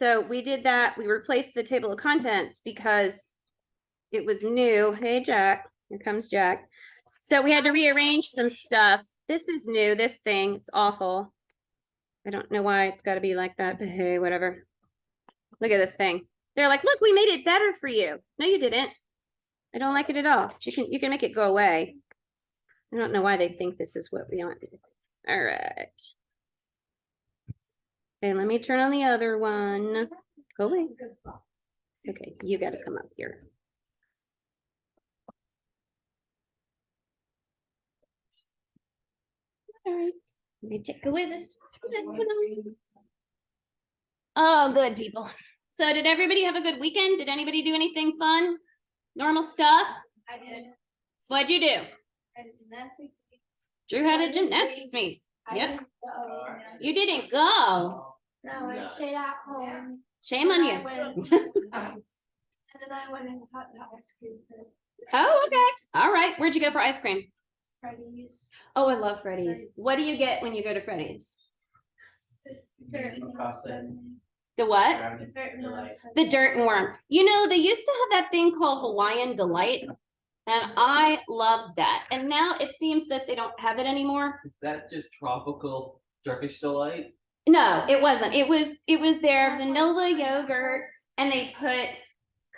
So we did that. We replaced the table of contents because it was new. Hey, Jack. Here comes Jack. So we had to rearrange some stuff. This is new, this thing. It's awful. I don't know why it's got to be like that, but hey, whatever. Look at this thing. They're like, look, we made it better for you. No, you didn't. I don't like it at all. You can make it go away. I don't know why they think this is what we want. All right. Okay, let me turn on the other one. Go away. Okay, you got to come up here. All right. Let me take away this one. Oh, good people. So did everybody have a good weekend? Did anybody do anything fun? Normal stuff? I did. What'd you do? I did gymnastics. Drew had a gymnastics meet. I Yep. didn't go. You didn't go. No, I stayed at home. Shame on you. And then I went and got the ice cream for Oh, okay. All right. Where'd you go for ice cream? Freddy's. Oh, I love Freddy's. What do you get when you go to Freddy's? The what? The dirt and worm. You know, they used to have that thing called Hawaiian Delight, and I loved that. And now it seems that they don't have it anymore. Is that just tropical Turkish delight? No, it wasn't. It was their vanilla yogurt, and they put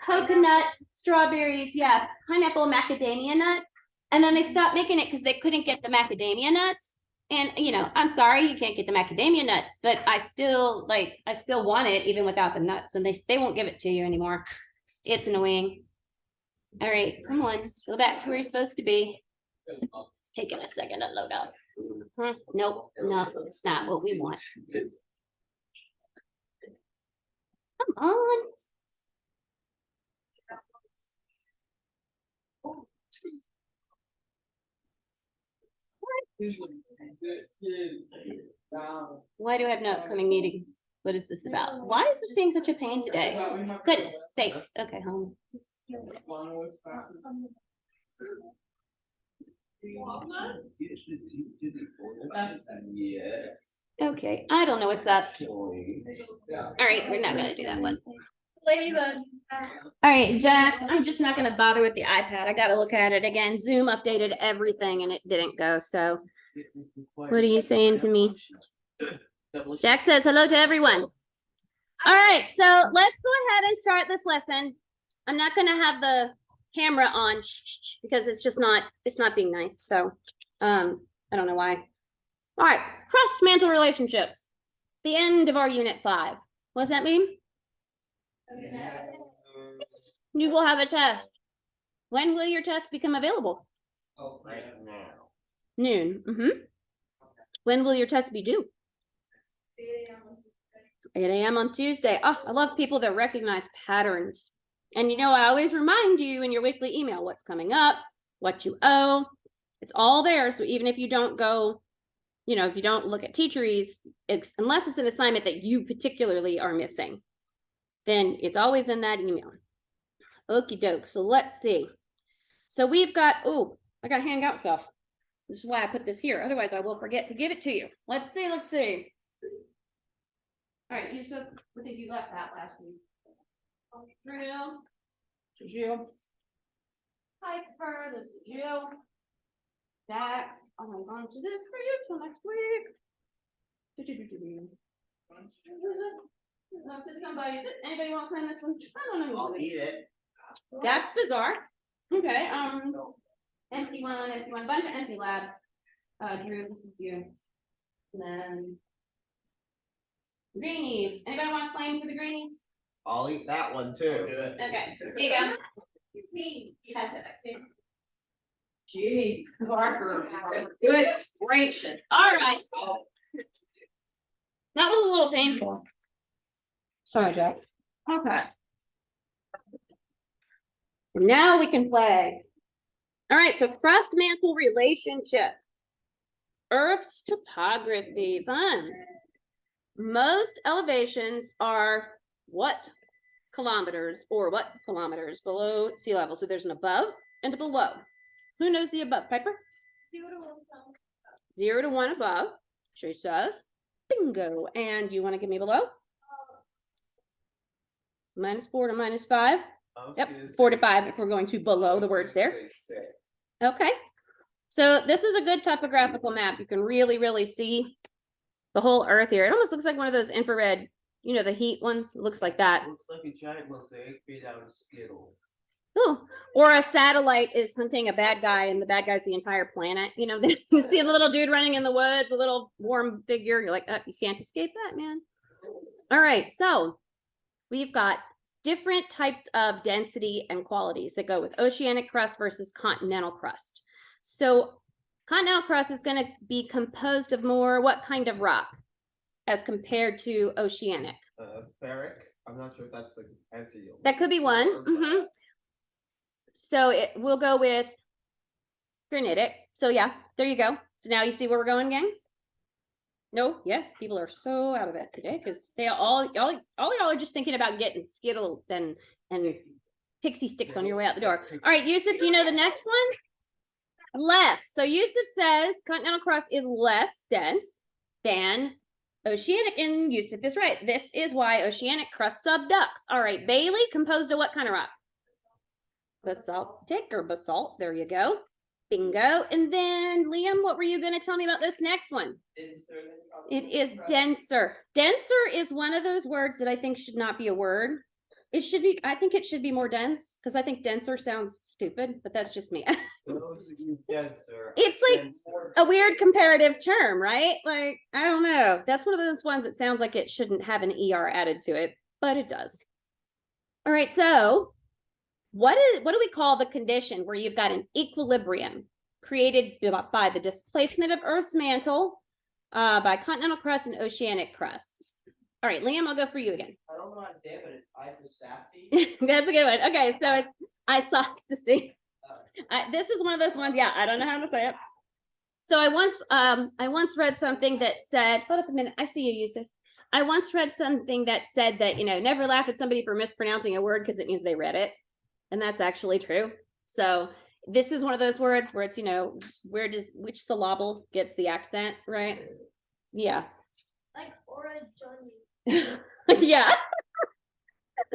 coconut, strawberries, yeah, pineapple, macadamia nuts, and then they stopped making it because they couldn't get the macadamia nuts. And you know, I'm sorry you can't get the macadamia nuts, but I still want it even without the nuts, and they won't give it to you anymore. It's annoying. All right, come on, go back to where you're supposed to be. It's taking a second to load up. Nope, no, it's not what we want. Come on. Why do I have no upcoming meetings? What is this about? Why is this being such a pain today? Goodness sakes. Okay, home. Yes. Okay, I don't know what's up. All right, we're not gonna do that one. Ladybug. All right, Jack, I'm just not gonna bother with the iPad. I gotta look at it again. Zoom updated everything and it didn't go, so. What are you saying to me? Jack says hello to everyone. All right, so let's go ahead and start this lesson. I'm not gonna have the camera on because it's not being nice. So I don't know why. All right, cross-mantle relationships. The end of our unit 5. What does that mean? You will have a test. When will your test become available? Oh, right now. Noon. When will your test be due? 8 a.m. on Tuesday. Oh, I love people that recognize patterns. And you know, I always remind you in your weekly email what's coming up, what you owe. It's all there. So even if you don't go, you know, if you don't look at Teacheries, unless it's an assignment that you particularly are missing, then it's always in that email. Okie doke. So let's see. So we've got, oh, I got hangout stuff. This is why I put this here. Otherwise, I will forget to give it to you. Let's see. All right, you said, I think you left that last week. Drill. This is you. Piper, this is you. That, I'm going to this for you till next week. This is somebody, anybody want to claim this one? I don't know. I'll eat it. That's bizarre. Okay, empty one, bunch of empty labs. Drew, this is you. And then greenies. Anybody want to claim for the greenies? I'll eat that one too. Okay, here you go. Pass it back to you. Jeez, Parker. Good gracious. All right. That was a little painful. Sorry, Jack. Okay. Now we can play. All right, so cross-mantle relationships. Earth's topography, fun. Most elevations are what kilometers or what kilometers below sea level? So there's an above and a below. Who knows the above, Piper? 0 to 1 above, she says. Bingo. And you want to give me below? -4 to -5. I was Yep, gonna 4 to say- 5 if we're going to below I the was words gonna there. say 6. Okay. So this is a good topographical map. You can really see the whole earth here. It almost looks like one of those infrared, you know, the heat ones. It looks like that. Looks like a giant mosaic made out of Skittles. Oh, or a satellite is hunting a bad guy and the bad guy's the entire planet. You know, then you see the little dude running in the woods, a little warm figure. You're like, you can't escape that, man. All right, so we've got different types of density and qualities that go with oceanic crust versus continental crust. So continental crust is going to be composed of more what kind of rock as compared to oceanic? Ferric. I'm not sure if that's the answer you'll. That could be one. or- So it will go with granitic. So yeah, there you go. So now you see where we're going, gang? No, yes, people are so out of it today because they all y'all are just thinking about getting Skittles and pixie sticks on your way out the door. All right, Yusuf, do you know the next one? Less. So Yusuf says continental crust is less dense than oceanic, and Yusuf is right. This is why oceanic crust subducts. All right, Bailey, composed of what kind of rock? Basaltic or basalt. There you go. Bingo. And then Liam, what were you going to tell me about this next one? It is denser. Denser is one of those words that I think should not be a word. It should be, I think it should be more dense because I think denser sounds stupid, but that's just me. Denser. It's like a weird comparative term, right? Like, I don't know. That's one of those ones that sounds like it shouldn't have an ER added to it, but it does. All right, so what do we call the condition where you've got an equilibrium created by the displacement of Earth's mantle, by continental crust and oceanic crust? All right, Liam, I'll go for you again. I don't know how to say it, but it's isostasy. That's a good one. Okay, so it's isostasy. This is one of those ones. Yeah, I don't know how to say it. So I once read something that said, hold up a minute. I see you, Yusuf. I once read something that said that, you know, never laugh at somebody for mispronouncing a word because it means they read it. And that's actually true. So this is one of those words where it's, you know, which syllable gets the accent, right? Yeah. Like origami. Yeah.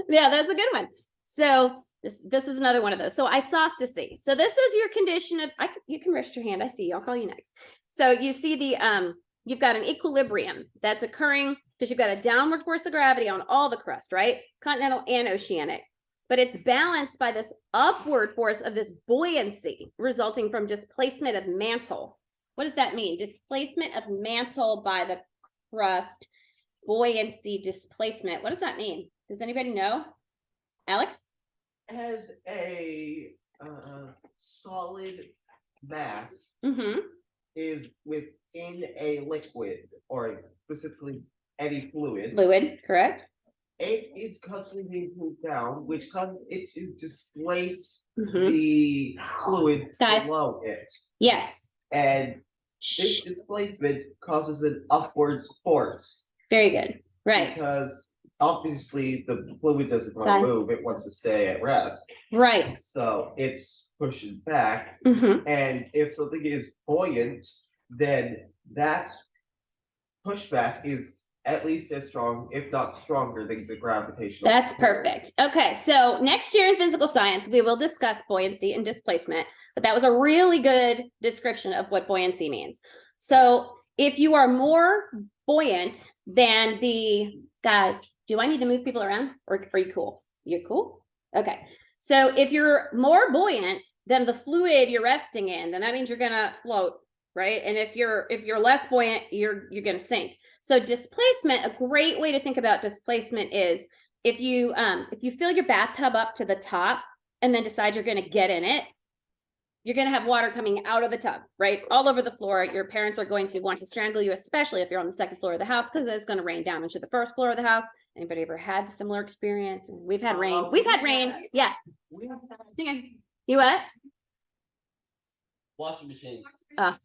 Yeah, that's a good one. So this is another one of those. So isostasy. So this is your condition of, you can rest your hand. I see you. I'll call you next. So you see the, you've got an equilibrium that's occurring because you've got a downward force of gravity on all the crust, right? Continental and oceanic. But it's balanced by this upward force of this buoyancy resulting from displacement of mantle. What does that mean? Displacement of mantle by the crust, buoyancy, displacement. What does that mean? Does anybody know? Alex? As a solid mass Mm-hmm. is within a liquid or specifically any fluid, Fluid, correct? it is constantly being pulled down, which causes it to displace Mm-hmm. the fluid Guys. below it. Yes. And this Shh. displacement causes an upwards force Very good. Right. because obviously the fluid doesn't want Guys. to move, it wants to stay at rest. Right. So it's pushing back. Mm-hmm. And if something is buoyant, then that pushback is at least as strong, if not stronger, than the gravitational. That's perfect. Okay, so next year in physical science, we will discuss buoyancy and displacement, but that was a really good description of what buoyancy means. So if you are more buoyant than the guys, do I need to move people around or are you cool? You're cool? Okay. So if you're more buoyant than the fluid you're resting in, then that means you're gonna float, right? And if you're less buoyant, you're gonna sink. So displacement, a great way to think about displacement is if you fill your bathtub up to the top and then decide you're going to get in it, you're going to have water coming out of the tub, right? All over the floor. Your parents are going to want to strangle you, especially if you're on the second floor of the house, because it's going to rain down into the first floor of the house. Anybody ever had a similar experience? We've had rain. We've had rain. Yeah. Okay. You what? Washing machine. Right,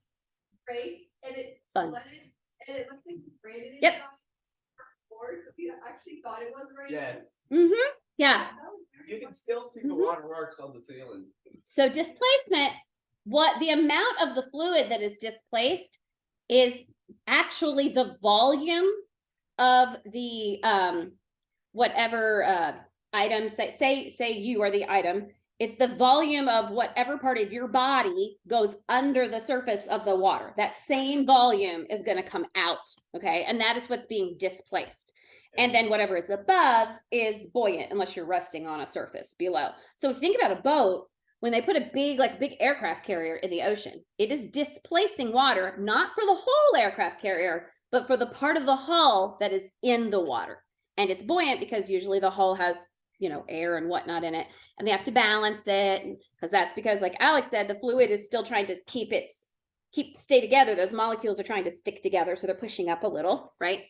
and it Fun. flooded, and it looked like rain. Yep. Floor, so we actually thought it was raining. Yes. Mm-hmm. Yeah. That was very You can still see the Mhm. watermarks on the ceiling. So displacement, what the amount of the fluid that is displaced is actually the volume of the whatever items that say you are the item. It's the volume of whatever part of your body goes under the surface of the water. That same volume is going to come out. Okay. And that is what's being displaced. And then whatever is above is buoyant, unless you're resting on a surface below. So if you think about a boat, when they put a big aircraft carrier in the ocean, it is displacing water, not for the whole aircraft carrier, but for the part of the hull that is in the water. And it's buoyant because usually the hull has, air and whatnot in it, and they have to balance it, because that's because, like Alex said, the fluid is still trying to stay together. Those molecules are trying to stick together, so they're pushing up a little, right?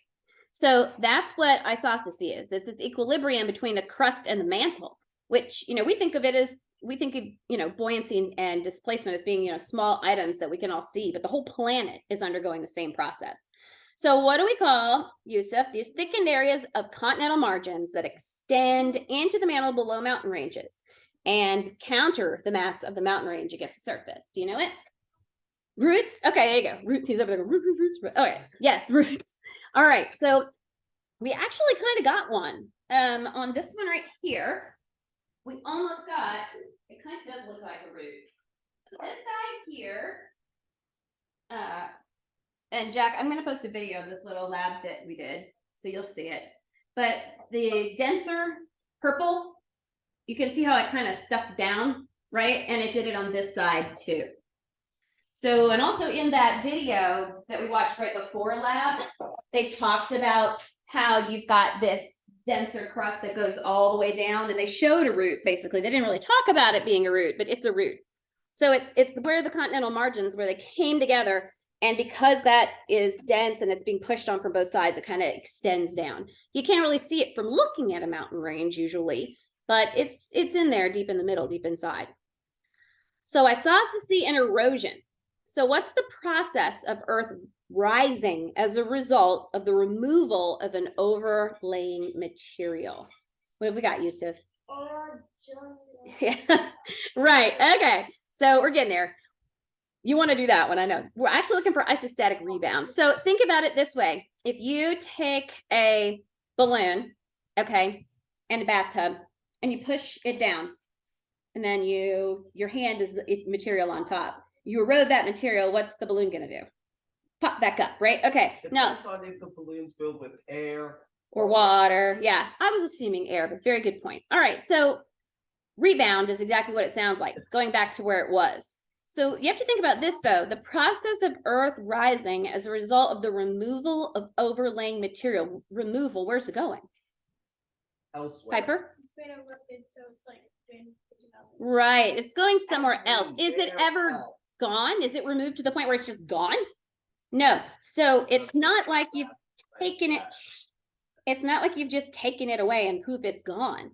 So that's what isostasy is. It's equilibrium between the crust and the mantle, which, we think of buoyancy and displacement as being, small items that we can all see, but the whole planet is undergoing the same process. So what do we call, Yusuf, these thickened areas of continental margins that extend into the mantle below mountain ranges and counter the mass of the mountain range against the surface? Do you know it? Roots? Okay, there you go. Roots. He's over there. Roots. Okay, yes, roots. All right, so we actually kind of got one on this one right here. We almost got, it kind of does look like a root. So this guy here, and Jack, I'm going to post a video of this little lab that we did, so you'll see it. But the denser purple, you can see how it kind of stuck down, right? And it did it on this side too. So, and also in that video that we watched right before lab, they talked about how you've got this denser crust that goes all the way down, and they showed a root, basically. They didn't really talk about it being a root, but it's a root. So it's where the continental margins, where they came together. And because that is dense and it's being pushed on from both sides, it kind of extends down. You can't really see it from looking at a mountain range usually, but it's in there deep in the middle, deep inside. So isostasy and erosion. So what's the process of Earth rising as a result of the removal of an overlaying material? What have we got, Yusuf? Yeah, right. Okay. So we're getting there. You want to do that one, I know. We're actually looking for isostatic rebound. So think about it this way. If you take a balloon, okay, and a bathtub, and you push it down, and then your hand is the material on top. You erode that material, what's the balloon going to do? Pop back up, right? Okay, no. Depends on if the balloon's filled with air or water. Yeah, I was assuming air, but very good point. All right, so rebound is exactly what it sounds like, going back to where it was. So you have to think about this, though. The process of Earth rising as a result of the removal of overlaying material. Removal, where's it going? elsewhere. Piper? It's made of liquid, so it's like been Right, it's going somewhere else. Is it Where ever else? gone? Is it removed to the point where it's just gone? No. So it's not like you've taken it. It's not like you've just taken it away and poof, it's gone.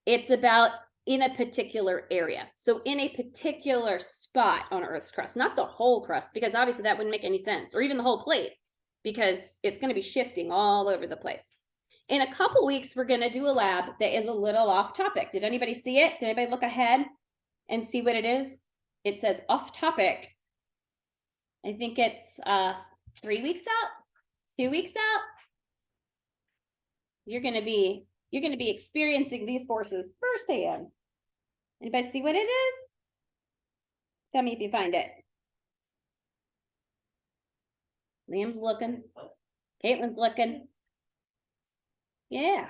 It's about in a particular area. So in a particular spot on Earth's crust, not the whole crust, because obviously that wouldn't make any sense, or even the whole plate, because it's going to be shifting all over the place. In a couple weeks, we're going to do a lab that is a little off topic. Did anybody see it? Did anybody look ahead and see what it is? It says off topic. I think it's 3 weeks out, 2 weeks out. You're going to be experiencing these forces firsthand. Anybody see what it is? Tell me if you find it. Liam's looking. Caitlin's looking. Yeah.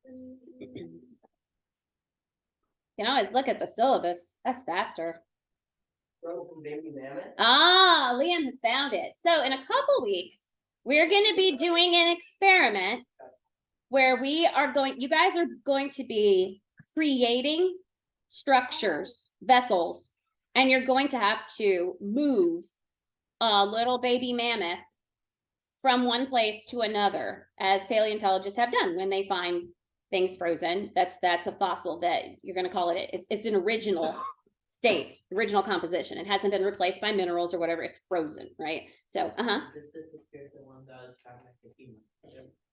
You can always look at the syllabus. That's faster. Frozen baby mammoth. Ah, Liam has found it. So in a couple weeks, we're going to be doing an experiment where you guys are going to be creating structures, vessels, and you're going to have to move a little baby mammoth from one place to another, as paleontologists have done when they find things frozen. That's a fossil that you're going to call it. It's an original state, original composition. It hasn't been replaced by minerals or whatever. It's frozen, right? So, Is this the picture the one that was kind of like the human?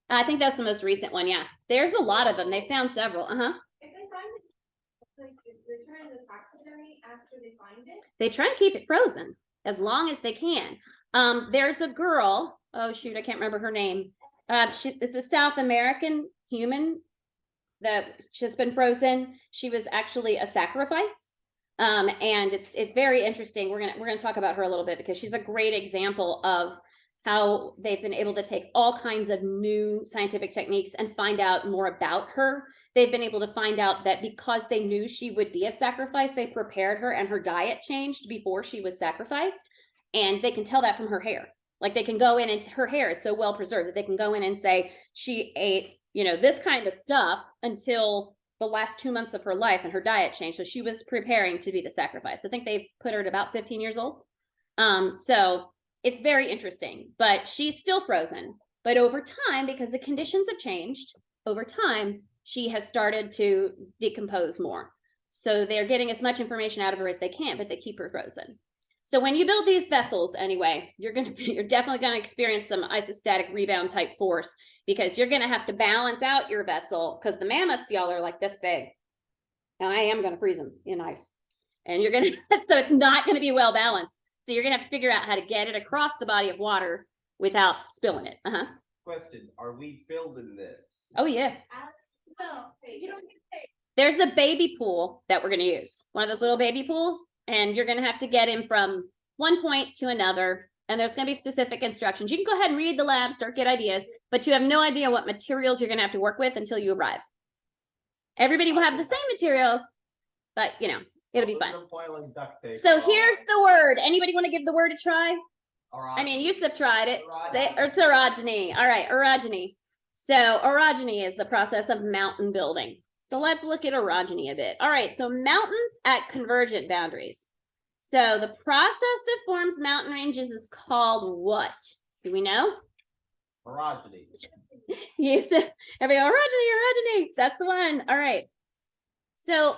I think that's the most recent one. Yeah, there's a lot of them. They found several. If they find it, like, return the taxidermy after they find it. They try and keep it frozen as long as they can. There's a girl. Oh shoot, I can't remember her name. It's a South American human that she's been frozen. She was actually a sacrifice. And it's very interesting. We're gonna talk about her a little bit because she's a great example of how they've been able to take all kinds of new scientific techniques and find out more about her. They've been able to find out that because they knew she would be a sacrifice, they prepared her and her diet changed before she was sacrificed. And they can tell that from her hair. Like they can go in and her hair is so well preserved that they can go in and say she ate, you know, this kind of stuff until the last 2 months of her life and her diet changed. So she was preparing to be the sacrifice. I think they put her at about 15 years old. So it's very interesting, but she's still frozen. But over time, because the conditions have changed, over time, she has started to decompose more. So they're getting as much information out of her as they can, but they keep her frozen. So when you build these vessels anyway, you're definitely gonna experience some isostatic rebound type force because you're gonna have to balance out your vessel because the mammoths, y'all, are like this big. And I am gonna freeze them in ice. And you're gonna, so it's not gonna be well balanced. So you're gonna have to figure out how to get it across the body of water without spilling it. Question, are we building this? Oh yeah. Alex, no, you don't get paid. There's a baby pool that we're gonna use. One of those little baby pools. And you're gonna have to get him from one point to another. And there's gonna be specific instructions. You can go ahead and read the lab, start get ideas, but you have no idea what materials you're gonna have to work with until you arrive. Everybody will have the same materials, but you know, it'll be fun. Aluminum foil and duct tape. So here's the word. Anybody want to give the word a try? Alright. I mean, Yusuf tried it. It's orogeny. All right, orogeny. So orogeny is the process of mountain building. So let's look at orogeny a bit. All right, so mountains at convergent boundaries. So the process that forms mountain ranges is called what? Do we know? Orogeny. Yusuf, everybody, orogeny. That's the one. All right. So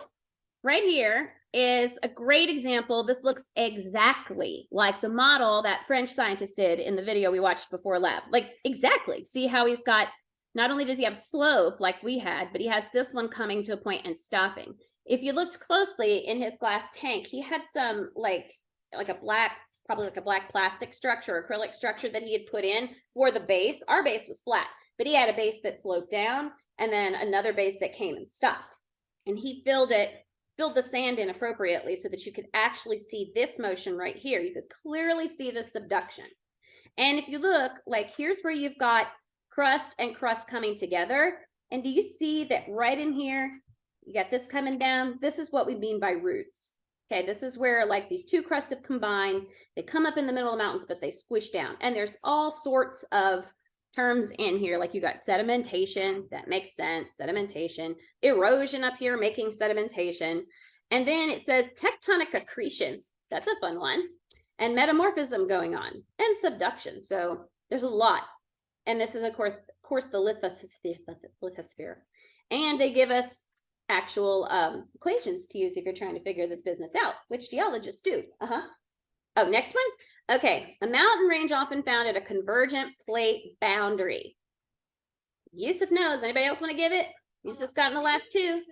right here is a great example. This looks exactly like the model that French scientist did in the video we watched before lab. Like exactly. See how he's got, not only does he have slope like we had, but he has this one coming to a point and stopping. If you looked closely in his glass tank, he had some like a black, probably like a black plastic structure, acrylic structure that he had put in for the base. Our base was flat, but he had a base that sloped down and then another base that came and stopped. And he filled the sand in appropriately so that you could actually see this motion right here. You could clearly see the subduction. And if you look, like here's where you've got crust and crust coming together. And do you see that right in here, you got this coming down? This is what we mean by roots. Okay, this is where like these two crusts have combined. They come up in the middle of the mountains, but they squish down. And there's all sorts of terms in here, like you got sedimentation, that makes sense, sedimentation, erosion up here, making sedimentation. And then it says tectonic accretion, that's a fun one, and metamorphism going on, and subduction. So there's a lot. And this is, of course the lithosphere. And they give us actual equations to use if you're trying to figure this business out, which geologists do. Oh, next one. Okay, a mountain range often found at a convergent plate boundary. Yusuf knows. Anybody else want to give it? Yusuf's gotten the last two.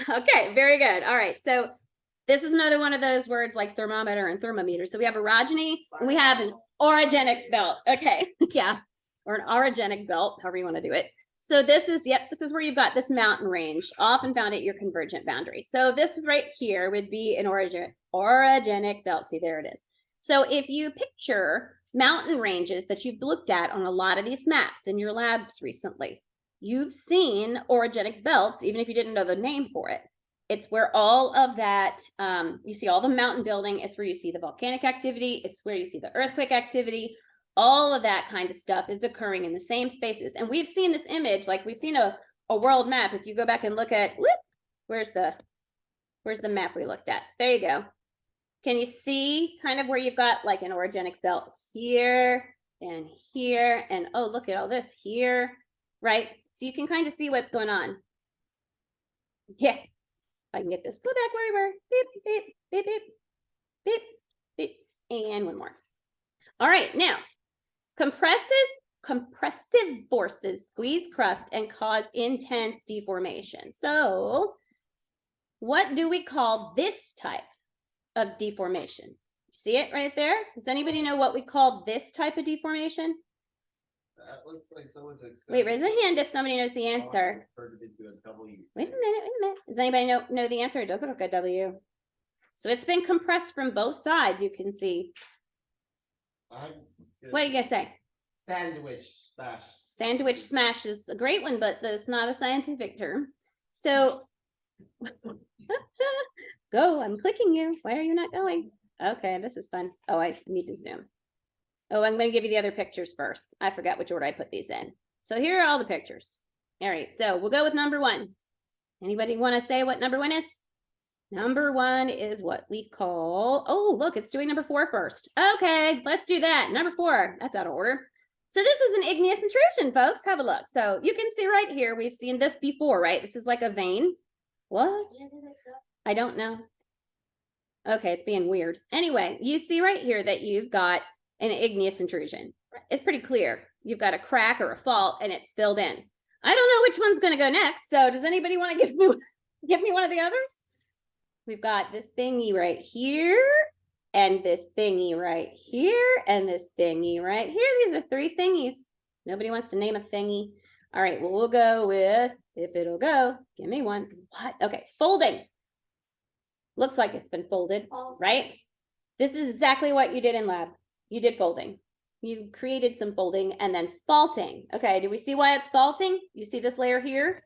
Okay, very good. All right, so this is another one of those words like thermometer and thermometer. So we have orogeny and we have an orogenic belt. Okay, yeah, or an orogenic belt, however you want to do it. So this is, yep, this is where you've got this mountain range often found at your convergent boundary. So this right here would be an orogenic belt. See, there it is. So if you picture mountain ranges that you've looked at on a lot of these maps in your labs recently, you've seen orogenic belts, even if you didn't know the name for it. It's where all of that, you see all the mountain building. It's where you see the volcanic activity. It's where you see the earthquake activity. All of that kind of stuff is occurring in the same spaces. And we've seen this image, like we've seen a world map. If you go back and look at, whoop, where's the map we looked at? There you go. Can you see kind of where you've got like an orogenic belt here and here, and oh, look at all this here, right? So you can kind of see what's going on. Yeah, if I can get this, go back where we were. Beep, beep, beep, beep, beep, beep, and one more. All right, now, compressive forces squeeze crust and cause intense deformation. So what do we call this type of deformation? See it right there? Does anybody know what we call this type of deformation? That looks like someone's. Wait, raise a hand if somebody knows the answer. Wait a minute. Does anybody know the answer? It doesn't look like a W. So it's been compressed from both sides, you can see. What are you gonna say? Sandwich smash. Sandwich smash is a great one, but that's not a scientific term. So go, I'm clicking you. Why are you not going? Okay, this is fun. Oh, I need to zoom. Oh, I'm gonna give you the other pictures first. I forgot which order I put these in. So here are all the pictures. All right, so we'll go with number one. Anybody want to say what number one is? Number one is what we call, oh, look, it's doing number 4 first. Okay, let's do that. Number 4, that's out of order. So this is an igneous intrusion, folks. Have a look. So you can see right here, we've seen this before, right? This is like a vein. What? I don't know. Okay, it's being weird. Anyway, you see right here that you've got an igneous intrusion. It's pretty clear. You've got a crack or a fault and it's filled in. I don't know which one's going to go next. So does anybody want to give me one of the others? We've got this thingy right here, and this thingy right here, and this thingy right here. These are 3 thingies. Nobody wants to name a thingy. All right, well, we'll go with, if it'll go, give me one. What? Okay, folding. Looks like it's been folded, right? This is exactly what you did in lab. You did folding. You created some folding and then faulting. Okay, do we see why it's faulting? You see this layer here,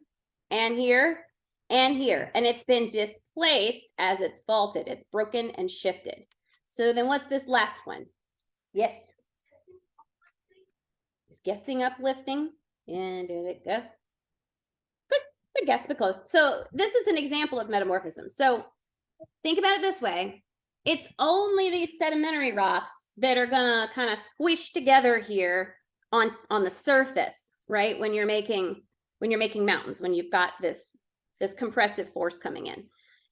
and here, and here, and it's been displaced as it's faulted. It's broken and shifted. So then what's this last one? Yes. Is guessing uplifting? And did it go? Good guess, but close. So this is an example of metamorphism. So think about it this way. It's only these sedimentary rocks that are gonna kind of squish together here on the surface, right? When you're making mountains, when you've got this compressive force coming in.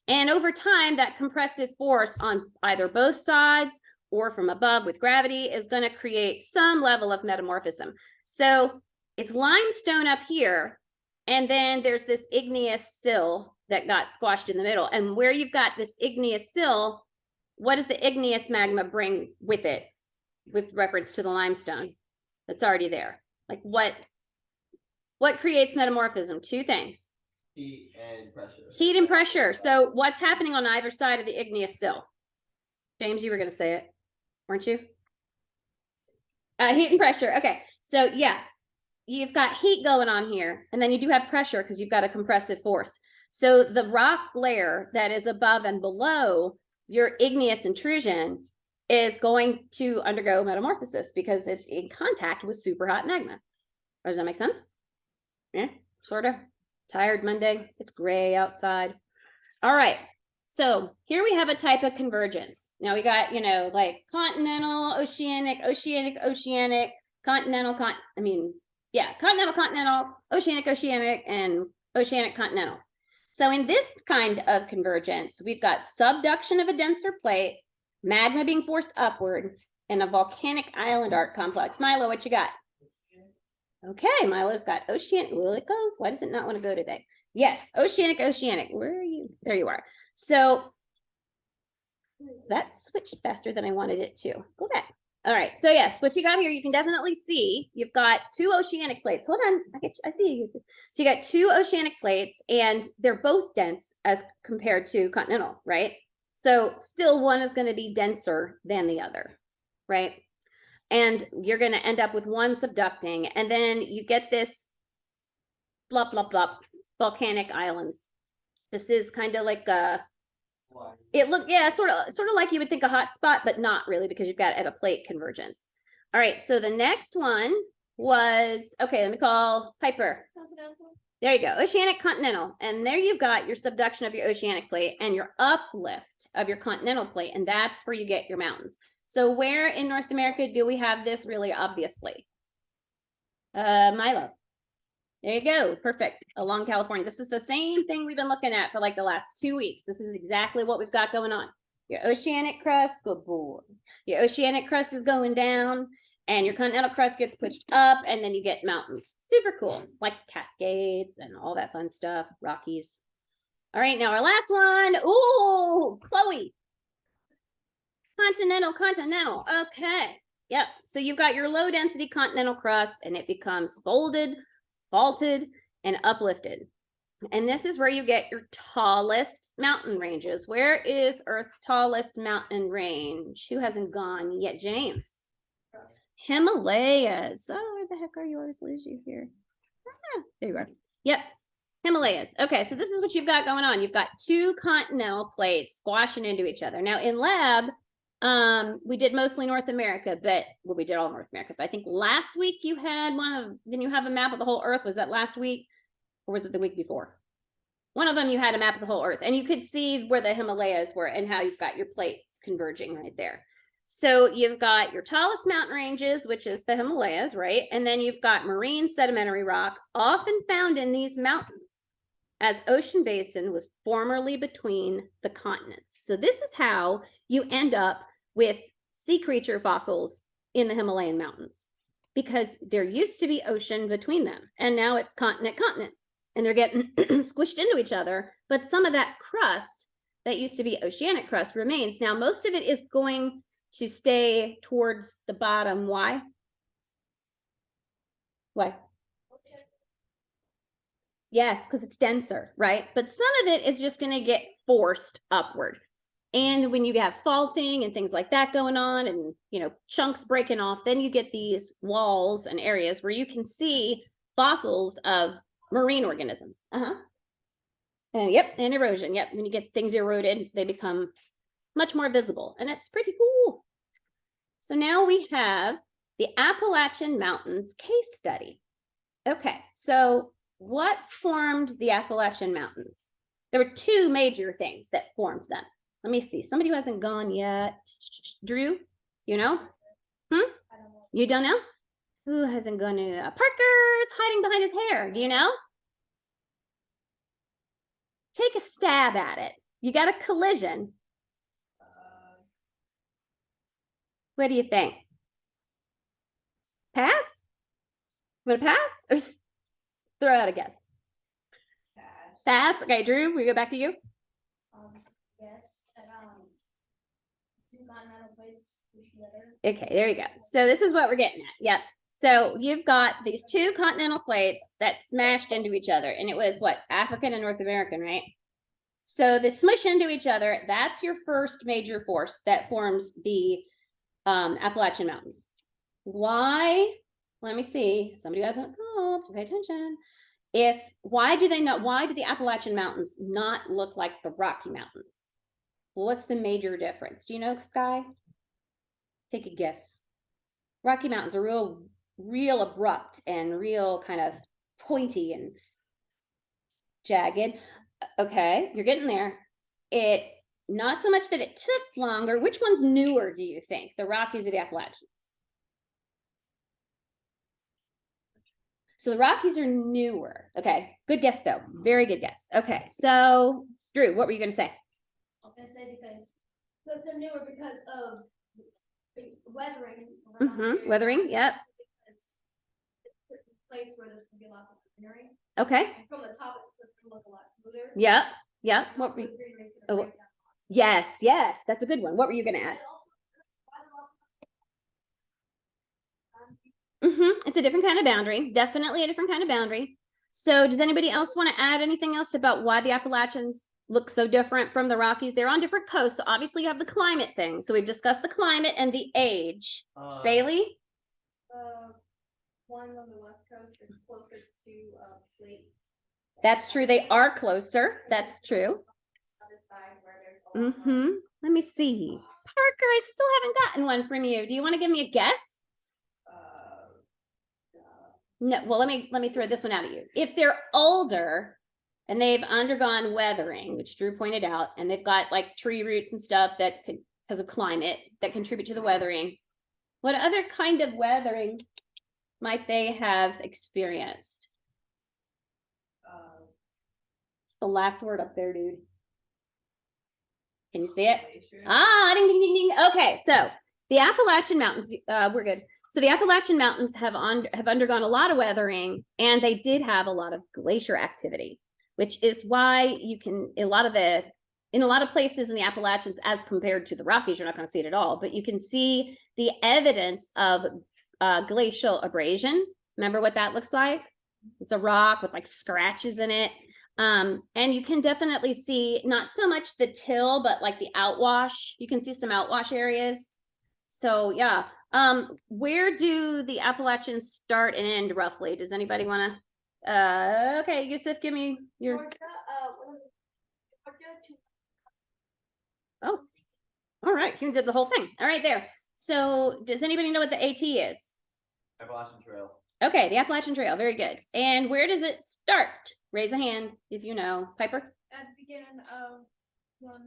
And over time, that compressive force on either both sides or from above with gravity is going to create some level of metamorphism. So it's limestone up here, and then there's this igneous sill that got squashed in the middle. And where you've got this igneous sill, what does the igneous magma bring with it with reference to the limestone that's already there? Like what creates metamorphism? 2 things. Heat and pressure. Heat and pressure. So what's happening on either side of the igneous sill? James, you were going to say it, weren't you? Heat and pressure. Okay. So yeah, you've got heat going on here, and then you do have pressure because you've got a compressive force. So the rock layer that is above and below your igneous intrusion is going to undergo metamorphosis because it's in contact with super hot magma. Does that make sense? Yeah, sort of. Tired Monday. It's gray outside. All right. So here we have a type of convergence. Now we got, like continental, oceanic, continental, continental, oceanic, and oceanic continental. So in this kind of convergence, we've got subduction of a denser plate, magma being forced upward, and a volcanic island arc complex. Milo, what you got? Okay, Milo's got oceanic. Will it go? Why does it not want to go today? Yes, oceanic. Where are you? There you are. So that switched faster than I wanted it to. Go back. All right. So yes, what you got here, you can definitely see you've got 2 oceanic plates. Hold on. I see you. So you got 2 oceanic plates, and they're both dense as compared to continental, right? So still one is going to be denser than the other, right? And you're going to end up with one subducting, and then you get this blop, blop, blop, volcanic islands. This is kind of like sort of like you would think a hot spot, but not really, because you've got at a plate convergence. All right, so the next one was, okay, let me call Piper. There you go, oceanic continental. And there you've got your subduction of your oceanic plate and your uplift of your continental plate, and that's where you get your mountains. So where in North America do we have this really obviously? Milo. There you go. Perfect. Along California. This is the same thing we've been looking at for like the last 2 weeks. This is exactly what we've got going on. Your oceanic crust, good boy. Your oceanic crust is going down, and your continental crust gets pushed up, and then you get mountains. Super cool. Like Cascades and all that fun stuff. Rockies. All right, now our last one. Ooh, Chloe. Continental. Okay. Yep. So you've got your low density continental crust and it becomes folded, faulted, and uplifted. And this is where you get your tallest mountain ranges. Where is Earth's tallest mountain range? Who hasn't gone yet? James. Himalayas. Oh, where the heck are you? I always lose you here. Ah, there you are. Yep. Himalayas. Okay, so this is what you've got going on. You've got two continental plates squashing into each other. Now in lab, we did mostly North America, but well, we did all North America. But I think last week you had didn't you have a map of the whole Earth? Was that last week? Or was it the week before? One of them you had a map of the whole Earth, and you could see where the Himalayas were and how you've got your plates converging right there. So you've got your tallest mountain ranges, which is the Himalayas, right? And then you've got marine sedimentary rock, often found in these mountains, as ocean basin was formerly between the continents. So this is how you end up with sea creature fossils in the Himalayan mountains, because there used to be ocean between them, and now it's continent, and they're getting squished into each other. But some of that crust that used to be oceanic crust remains. Now, most of it is going to stay towards the bottom. Why? Why? Yes, because it's denser, right? But some of it is just going to get forced upward. And when you have faulting and things like that going on and, you know, chunks breaking off, then you get these walls and areas where you can see fossils of marine organisms. And yep, and erosion. Yep, when you get things eroded, they become much more visible, and it's pretty cool. So now we have the Appalachian Mountains case study. Okay, so what formed the Appalachian Mountains? There were two major things that formed them. Let me see. Somebody who hasn't gone yet. Drew, you know? You don't know? Who hasn't gone to Parker's hiding behind his hair? Do you know? Take a stab at it. You got a collision. What do you think? Pass? You want to pass or throw out a guess? Pass. Okay, Drew, we go back to you. Yes, and two continental plates together. Okay, there you go. So this is what we're getting at. Yep. So you've got these two continental plates that smashed into each other, and it was what? African and North American, right? So they smush into each other. That's your first major force that forms the Appalachian Mountains. Why? Let me see. Somebody who hasn't called, so pay attention. Why do the Appalachian Mountains not look like the Rocky Mountains? Well, what's the major difference? Do you know, Sky? Take a guess. Rocky Mountains are real abrupt and real kind of pointy and jagged. Okay, you're getting there. Not so much that it took longer. Which one's newer, do you think? The Rockies or the Appalachians? So the Rockies are newer. Okay, good guess though. Very good guess. Okay, so Drew, what were you going to say? I was gonna say because they're newer because of the weathering. Weathering, yep. It's a place where there's gonna be a lot of greenery. Okay, And from the top, it's gonna look a lot smoother. yep. And What also were the greenery's oh, gonna break down. yes, that's a good one. What were you going to add? It's a different kind of boundary. Definitely a different kind of boundary. So does anybody else want to add anything else about why the Appalachians look so different from the Rockies? They're on different coasts. So obviously you have the climate thing. So we've discussed the climate and the age. Bailey? One on the west coast is closer to plate. That's true. They are closer. That's true. Other side where there's a lot more. Let me see. Parker, I still haven't gotten one from you. Do you want to give me a guess? No, well, let me throw this one out at you. If they're older and they've undergone weathering, which Drew pointed out, and they've got like tree roots and stuff that could, because of climate, that contribute to the weathering, what other kind of weathering might they have experienced? It's the last word up there, dude. Can you see it? Ah, ding, ding, ding, ding. Okay, so the Appalachian Mountains, we're good. So the Appalachian Mountains have undergone a lot of weathering, and they did have a lot of glacier activity, which is why a lot of the in a lot of places in the Appalachians, as compared to the Rockies, you're not going to see it at all, but you can see the evidence of glacial abrasion. Remember what that looks like? It's a rock with like scratches in it. And you can definitely see not so much the till, but like the outwash. You can see some outwash areas. So yeah. Where do the Appalachians start and end roughly? Does anybody want to? Okay, Yusuf, give me your. Georgia, Georgia to Oh, all right. You did the whole thing. All right, there. So does anybody know what the AT is? Appalachian Trail. Okay, the Appalachian Trail. Very good. And where does it start? Raise a hand if you know. Piper? at the beginning of one of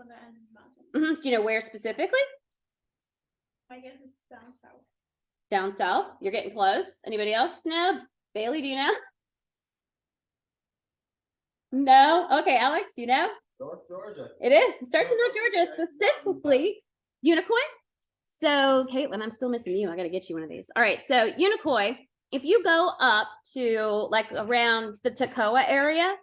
the ends of the mountain. Do you know where specifically? I guess it's down south. Down south. You're getting close. Anybody else know? Bailey, do you know? No? Okay, Alex, do you know? North Georgia. It is. It starts in North Georgia, specifically Unicoi. So, Caitlin, I'm still missing you. I got to get you one of these. All right. So, Unicoi, if you go up to like around the Toccoa area,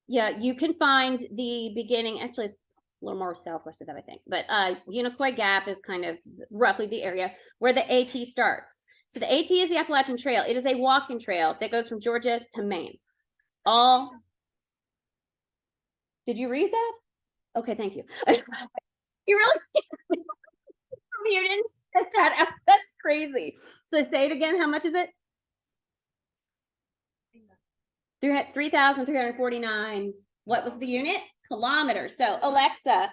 yeah, you can find the beginning. Actually, it's a little more southwest of that, I think. But Unicoi Gap is kind of roughly the area where the AT starts. So, the AT is the Appalachian Trail. It is a walking trail that goes from Georgia to Maine. All. Did you read that? Okay, thank you. You really scared me. You didn't set that out. That's crazy. So say it again. How much is it? 3,349. What was the unit? Kilometers. So Alexa,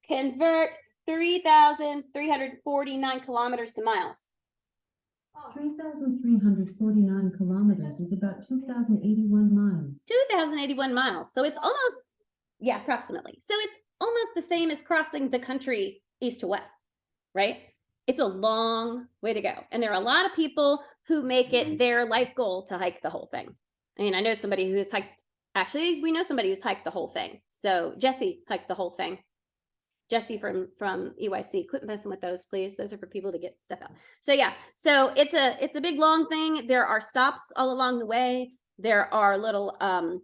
convert 3,349 kilometers to miles. 3,349 kilometers is about 2,081 miles. 2,081 miles. So it's almost, yeah, approximately. So it's almost the same as crossing the country east to west, right? It's a long way to go. And there are a lot of people who make it their life goal to hike the whole thing. I mean, I know somebody who has hiked, actually, we know somebody who's hiked the whole thing. So Jesse hiked the whole thing. Jesse from EYC, quit messing with those, please. Those are for people to get stuff out. So yeah, so it's a big long thing. There are stops all along the way. There are little kind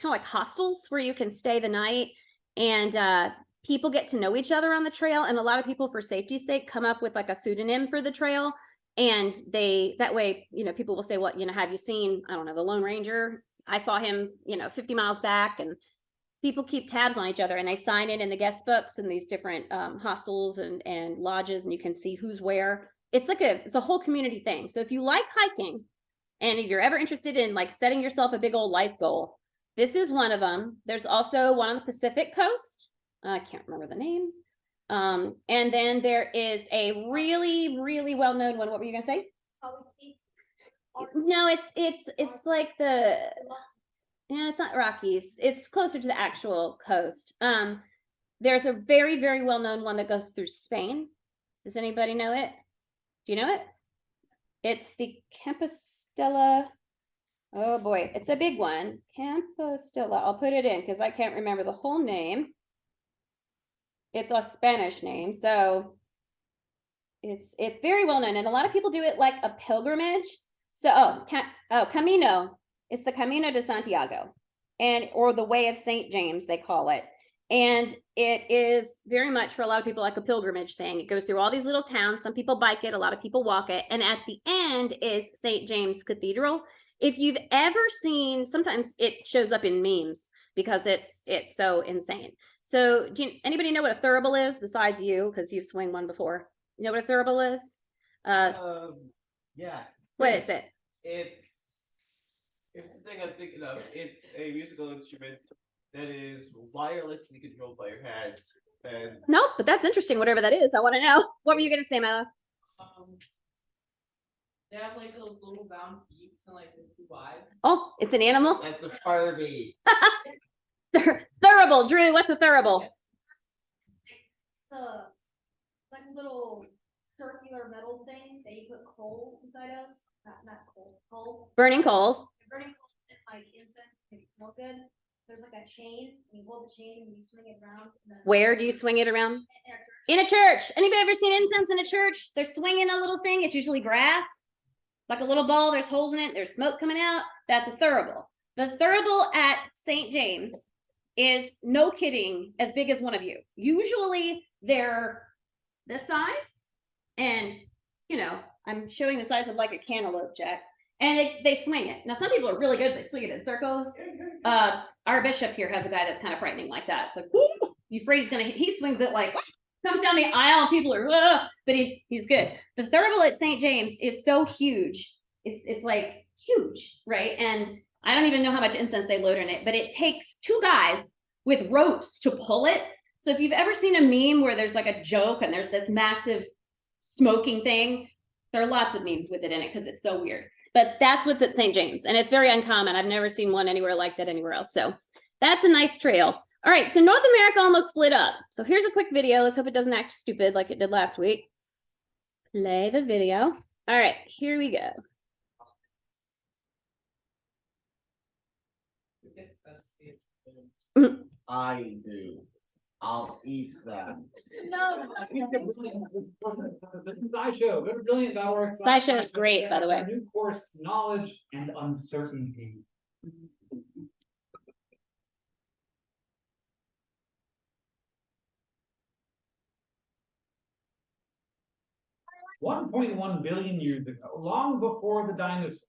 of like hostels where you can stay the night, and people get to know each other on the trail. And a lot of people, for safety's sake, come up with like a pseudonym for the trail. And that way, people will say, well, have you seen, I don't know, the Lone Ranger? I saw him, 50 miles back. And people keep tabs on each other, and they sign in the guest books and these different hostels and lodges, and you can see who's where. It's a whole community thing. So if you like hiking, and if you're ever interested in like setting yourself a big old life goal, this is one of them. There's also one on the Pacific coast. I can't remember the name. And then there is a really, really well-known one. What were you gonna say? No, it's like the. Yeah, it's not Rockies. It's closer to the actual coast. There's a very, very well-known one that goes through Spain. Does anybody know it? Do you know it? It's the Compostela. Oh boy, it's a big one. Compostela. I'll put it in because I can't remember the whole name. It's a Spanish name, so it's very well-known, and a lot of people do it like a pilgrimage. So, Camino. It's the Camino de Santiago, or the Way of St. James, they call it. And it is very much for a lot of people like a pilgrimage thing. It goes through all these little towns. Some people bike it, a lot of people walk it. And at the end is St. James Cathedral. If you've ever seen, sometimes it shows up in memes because it's so insane. So anybody know what a thurible is besides you? Because you've swung one before. You know what a thurible is? Yeah. What is it? It's the thing I'm thinking of. It's a musical instrument that is wirelessly controlled by your hands. And Nope, but that's interesting. Whatever that is, I want to know. What were you gonna say, Mela? They have like those little round beaks and like they're too wide. Oh, it's an animal. that's a Barbie. Thurible, Drew. What's a thurible? It's like a little circular metal thing that you put coal inside of. Not coal. Burning coals. Burning coal and like incense make it smell good. There's like a chain, and you hold the chain and you swing it around. And then Where do you swing it around? In a church. Anybody ever seen incense in a church? They're swinging a little thing. It's usually grass, like a little ball. There's holes in it. There's smoke coming out. That's a thurible. The thurible at St. James is, no kidding, as big as one of you. Usually they're this size, and you know, I'm showing the size of like a cantaloupe, Jack. And they swing it. Now, some people are really good. They swing it in circles. Our bishop here has a guy that's kind of frightening like that. It's like, whoo, you afraid he's gonna, he swings it like, comes down the aisle and people are, whoa, but he's good. The thurible at St. James is so huge. It's like huge, right? And I don't even know how much incense they load in it, but it takes two guys with ropes to pull it. So if you've ever seen a meme where there's like a joke and there's this massive smoking thing, there are lots of memes with it in it because it's so weird. But that's what's at St. James, and it's very uncommon. I've never seen one anywhere like that anywhere else. So that's a nice trail. All right, so North America almost split up. So here's a quick video. Let's hope it doesn't act stupid like it did last week. Play the video. All right, here we go. I do. I'll eat that. No. SciShow, go to brilliant.org. SciShow is great, by the way. New course, knowledge and uncertainty. $1.1 billion years ago, long before the dinosaurs,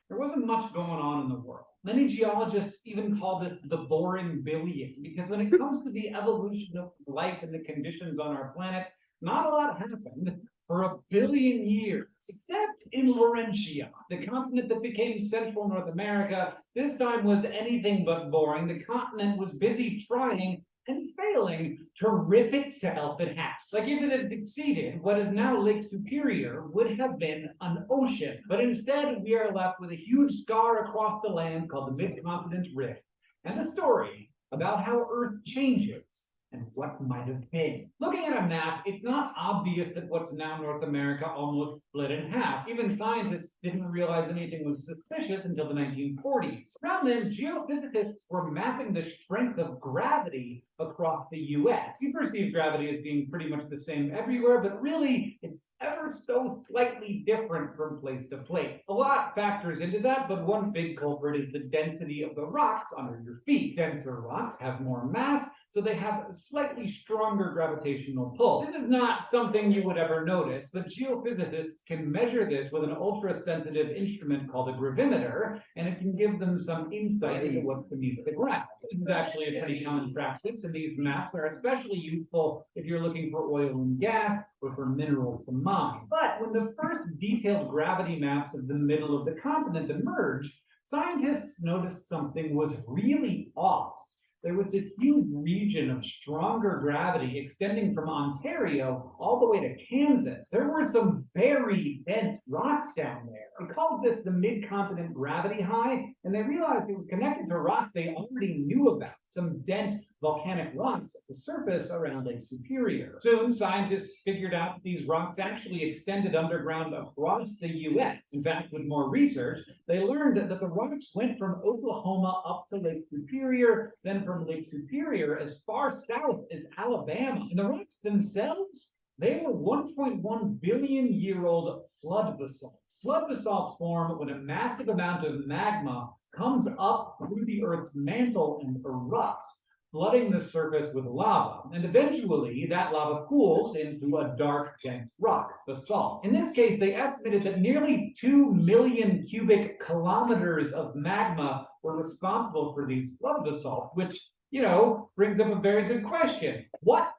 there wasn't much going on in the world. Many geologists even call this the boring billion, because when it comes to the evolution of life and the conditions on our planet, not a lot happened for 1 billion years, except in Laurentia, the continent that became Central North America. This time was anything but boring. The continent was busy trying and failing to rip itself in half. Like, if it had succeeded, what is now Lake Superior would have been an ocean. But instead, we are left with a huge scar across the land called the Mid-Continent Rift, and a story about how Earth changes and what might have been. Looking at a map, it's not obvious that what's now North America almost split in half. Even scientists didn't realize anything was suspicious until the 1940s. Around then, geophysicists were mapping the strength of gravity across the US. We perceive gravity as being pretty much the same everywhere, but really, it's ever so slightly different from place to place. A lot factors into that, but one big culprit is the density of the rocks under your feet. Denser rocks have more mass, so they have a slightly stronger gravitational pull. This is not something you would ever notice, but geophysicists can measure this with an ultra-sensitive instrument called a gravimeter, and it can give them some insight into what's beneath the ground. This is actually a pretty common practice, and these maps are especially useful if you're looking for oil and gas or for minerals to mine. But when the first detailed gravity maps of the middle of the continent emerged, scientists noticed something was really off. There was this huge region of stronger gravity extending from Ontario all the way to Kansas. There were some very dense rocks down there. They called this the Mid-Continent Gravity High, and they realized it was connected to rocks they already knew about, some dense volcanic rocks at the surface around Lake Superior. Soon, scientists figured out that these rocks actually extended underground across the US. In fact, with more research, they learned that the rocks went from Oklahoma up to Lake Superior, then from Lake Superior as far south as Alabama. And the rocks themselves, they were 1.1 billion year old flood basalts. Flood basalts form when a massive amount of magma comes up through the Earth's mantle and erupts, flooding the surface with lava, and eventually that lava cools into a dark, dense rock, basalt. In this case, they estimated that nearly 2 million cubic kilometers of magma were responsible for these flood basalts, which, you know, brings up a very good question. What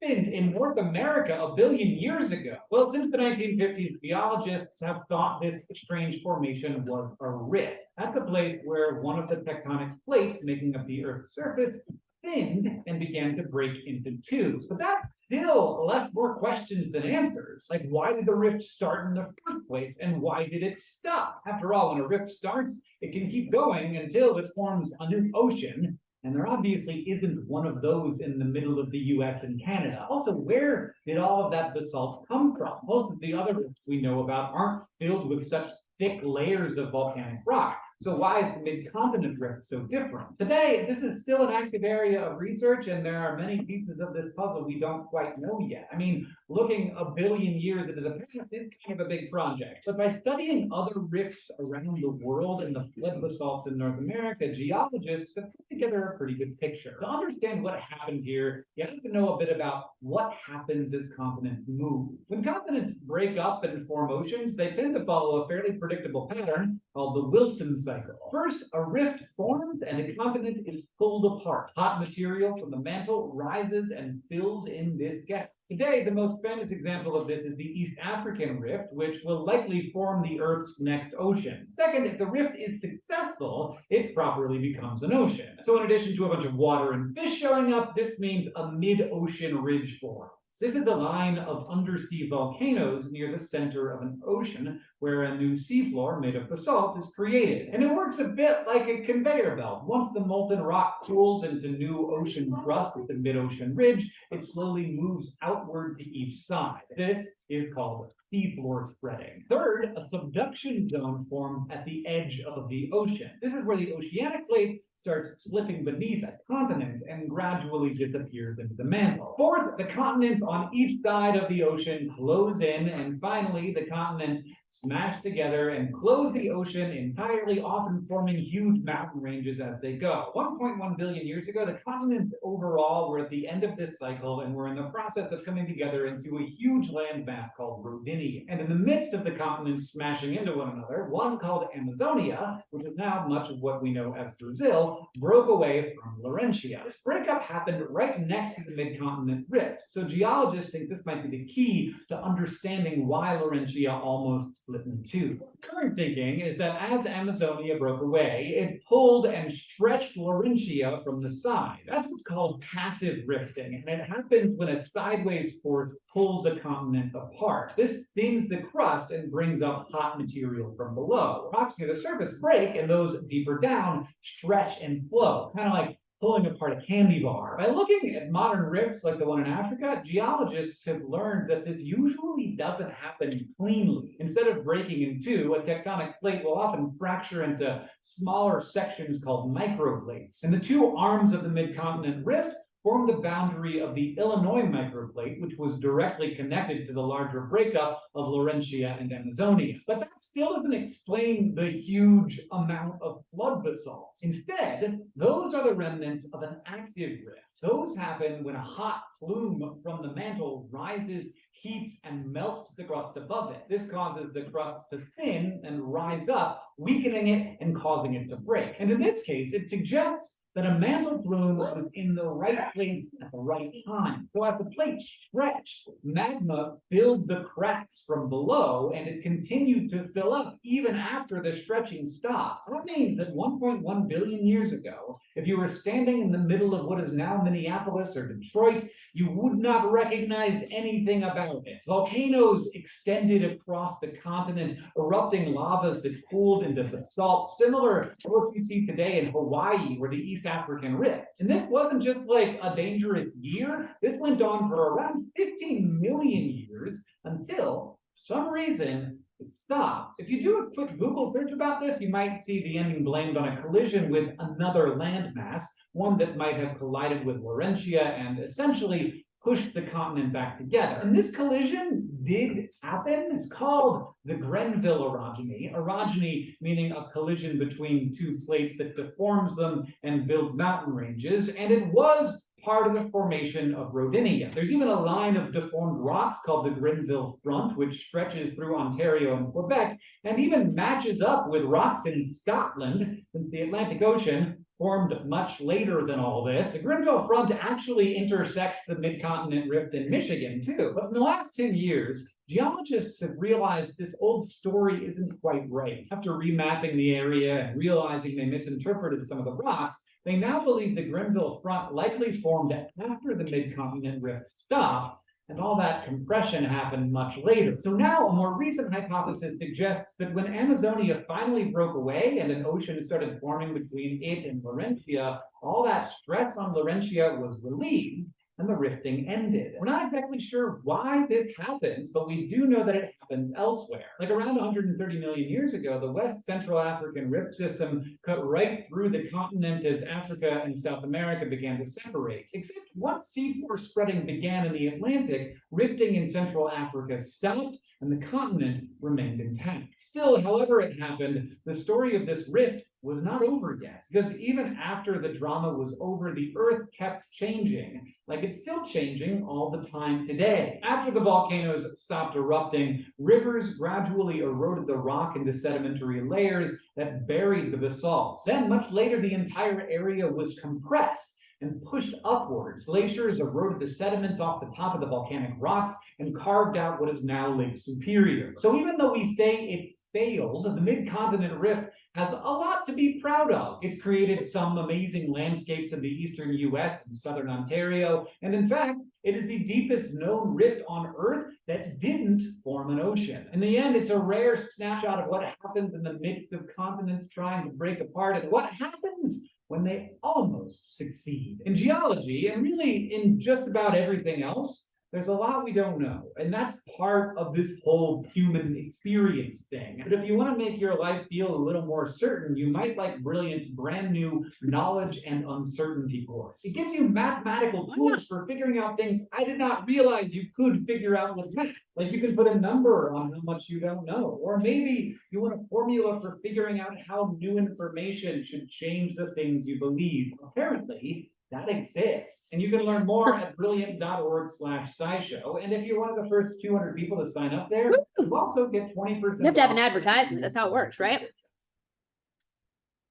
happened in North America 1 billion years ago? Well, since the 1950s, geologists have thought this strange formation was a rift. That's a place where one of the tectonic plates making up the Earth's surface thinned and began to break into two. But that still left more questions than answers. Like, why did the rift start in the first place, and why did it stop? After all, when a rift starts, it can keep going until it forms a new ocean, and there obviously isn't one of those in the middle of the US and Canada. Also, where did all of that basalt come from? Most of the other rifts we know about aren't filled with such thick layers of volcanic rock. So why is the mid-continent rift so different? Today, this is still an active area of research, and there are many pieces of this puzzle we don't quite know yet. I mean, looking a billion years into the past is kind of a big project. But by studying other rifts around the world and the flood basalts in North America, geologists have put together a pretty good picture. To understand what happened here, you have to know a bit about what happens as continents move. When continents break up and form oceans, they tend to follow a fairly predictable pattern called the Wilson cycle. First, a rift forms and a continent is pulled apart. Hot material from the mantle rises and fills in this gap. Today, the most famous example of this is the East African rift, which will likely form the Earth's next ocean. Second, if the rift is successful, it properly becomes an ocean. So in addition to a bunch of water and fish showing up, this means a mid-ocean ridge forms. This is a line of undersea volcanoes near the center of an ocean where a new seafloor made of basalt is created. And it works a bit like a conveyor belt. Once the molten rock cools into new ocean crust at the mid-ocean ridge, it slowly moves outward to each side. This is called seafloor spreading. Third, a subduction zone forms at the edge of the ocean. This is where the oceanic plate starts slipping beneath a continent and gradually disappears into the mantle. Fourth, the continents on each side of the ocean close in, and finally, the continents smash together and close the ocean entirely, often forming huge mountain ranges as they go. 1.1 billion years ago, the continents overall were at the end of this cycle and were in the process of coming together into a huge landmass called Rodinia. And in the midst of the continents smashing into one another, one called Amazonia, which is now much of what we know as Brazil, broke away from Laurentia. This breakup happened right next to the mid-continent rift, so geologists think this might be the key to understanding why Laurentia almost split in two. Current thinking is that as Amazonia broke away, it pulled and stretched Laurentia from the side. That's what's called passive rifting, and it happens when a sideways force pulls the continent apart. This thins the crust and brings up hot material from below. Rocks near the surface break, and those deeper down stretch and flow, kind of like pulling apart a candy bar. By looking at modern rifts like the one in Africa, geologists have learned that this usually doesn't happen cleanly. Instead of breaking in two, a tectonic plate will often fracture into smaller sections called microplates. And the two arms of the mid-continent rift formed the boundary of the Illinois microplate, which was directly connected to the larger breakup of Laurentia and Amazonia. But that still doesn't explain the huge amount of flood basalts. Instead, those are the remnants of an active rift. Those happen when a hot plume from the mantle rises, heats, and melts the crust above it. This causes the crust to thin and rise up, weakening it and causing it to break. And in this case, it suggests that a mantle plume was in the right place at the right time. So as the plate stretched, magma filled the cracks from below, and it continued to fill up even after the stretching stopped. That means that 1.1 billion years ago, if you were standing in the middle of what is now Minneapolis or Detroit, you would not recognize anything about it. Volcanoes extended across the continent, erupting lavas that cooled into basalt, similar to what you see today in Hawaii or the East African rift. And this wasn't just like a dangerous year. This went on for around 15 million years until, for some reason, it stopped. If you do a quick Google search about this, you might see the ending blamed on a collision with another landmass, one that might have collided with Laurentia and essentially pushed the continent back together. And this collision did happen. It's called the Grenville orogeny. Orogeny meaning a collision between two plates that deforms them and builds mountain ranges. And it was part of the formation of Rodinia. There's even a line of deformed rocks called the Grenville Front, which stretches through Ontario and Quebec, and even matches up with rocks in Scotland, since the Atlantic Ocean formed much later than all this. The Grenville Front actually intersects the mid-continent rift in Michigan, too. But in the last 10 years, geologists have realized this old story isn't quite right. After remapping the area and realizing they misinterpreted some of the rocks, they now believe the Grenville Front likely formed after the mid-continent rift stopped, and all that compression happened much later. So now a more recent hypothesis suggests that when Amazonia finally broke away and an ocean started forming between it and Laurentia, all that stress on Laurentia was relieved, and the rifting ended. We're not exactly sure why this happens, but we do know that it happens elsewhere. Like around 130 million years ago, the West Central African rift system cut right through the continent as Africa and South America began to separate. Except once seafloor spreading began in the Atlantic, rifting in Central Africa stopped and the continent remained intact. Still, however it happened, the story of this rift was not over yet, because even after the drama was over, the Earth kept changing, like it's still changing all the time today. After the volcanoes stopped erupting, rivers gradually eroded the rock into sedimentary layers that buried the basalt. Then, much later, the entire area was compressed and pushed upwards. Glaciers eroded the sediments off the top of the volcanic rocks and carved out what is now Lake Superior. So even though we say it failed, the mid-continent rift has a lot to be proud of. It's created some amazing landscapes in the eastern US and southern Ontario, and in fact, it is the deepest known rift on Earth that didn't form an ocean. In the end, it's a rare snapshot of what happens in the midst of continents trying to break apart and what happens when they almost succeed. In geology, and really in just about everything else, there's a lot we don't know, and that's part of this whole human experience thing. But if you want to make your life feel a little more certain, you might like Brilliant's brand new Knowledge and Uncertainty course. It gives you mathematical tools for figuring out things I did not realize you could figure out with math. Like you can put a number on how much you don't know, or maybe you want a formula for figuring out how new information should change the things you believe. Apparently, that exists. And you can learn more at brilliant.org/scishow. And if you're one of the first 200 people to sign up there, you also get 20%. You have to have an advertisement. That's how it works, right?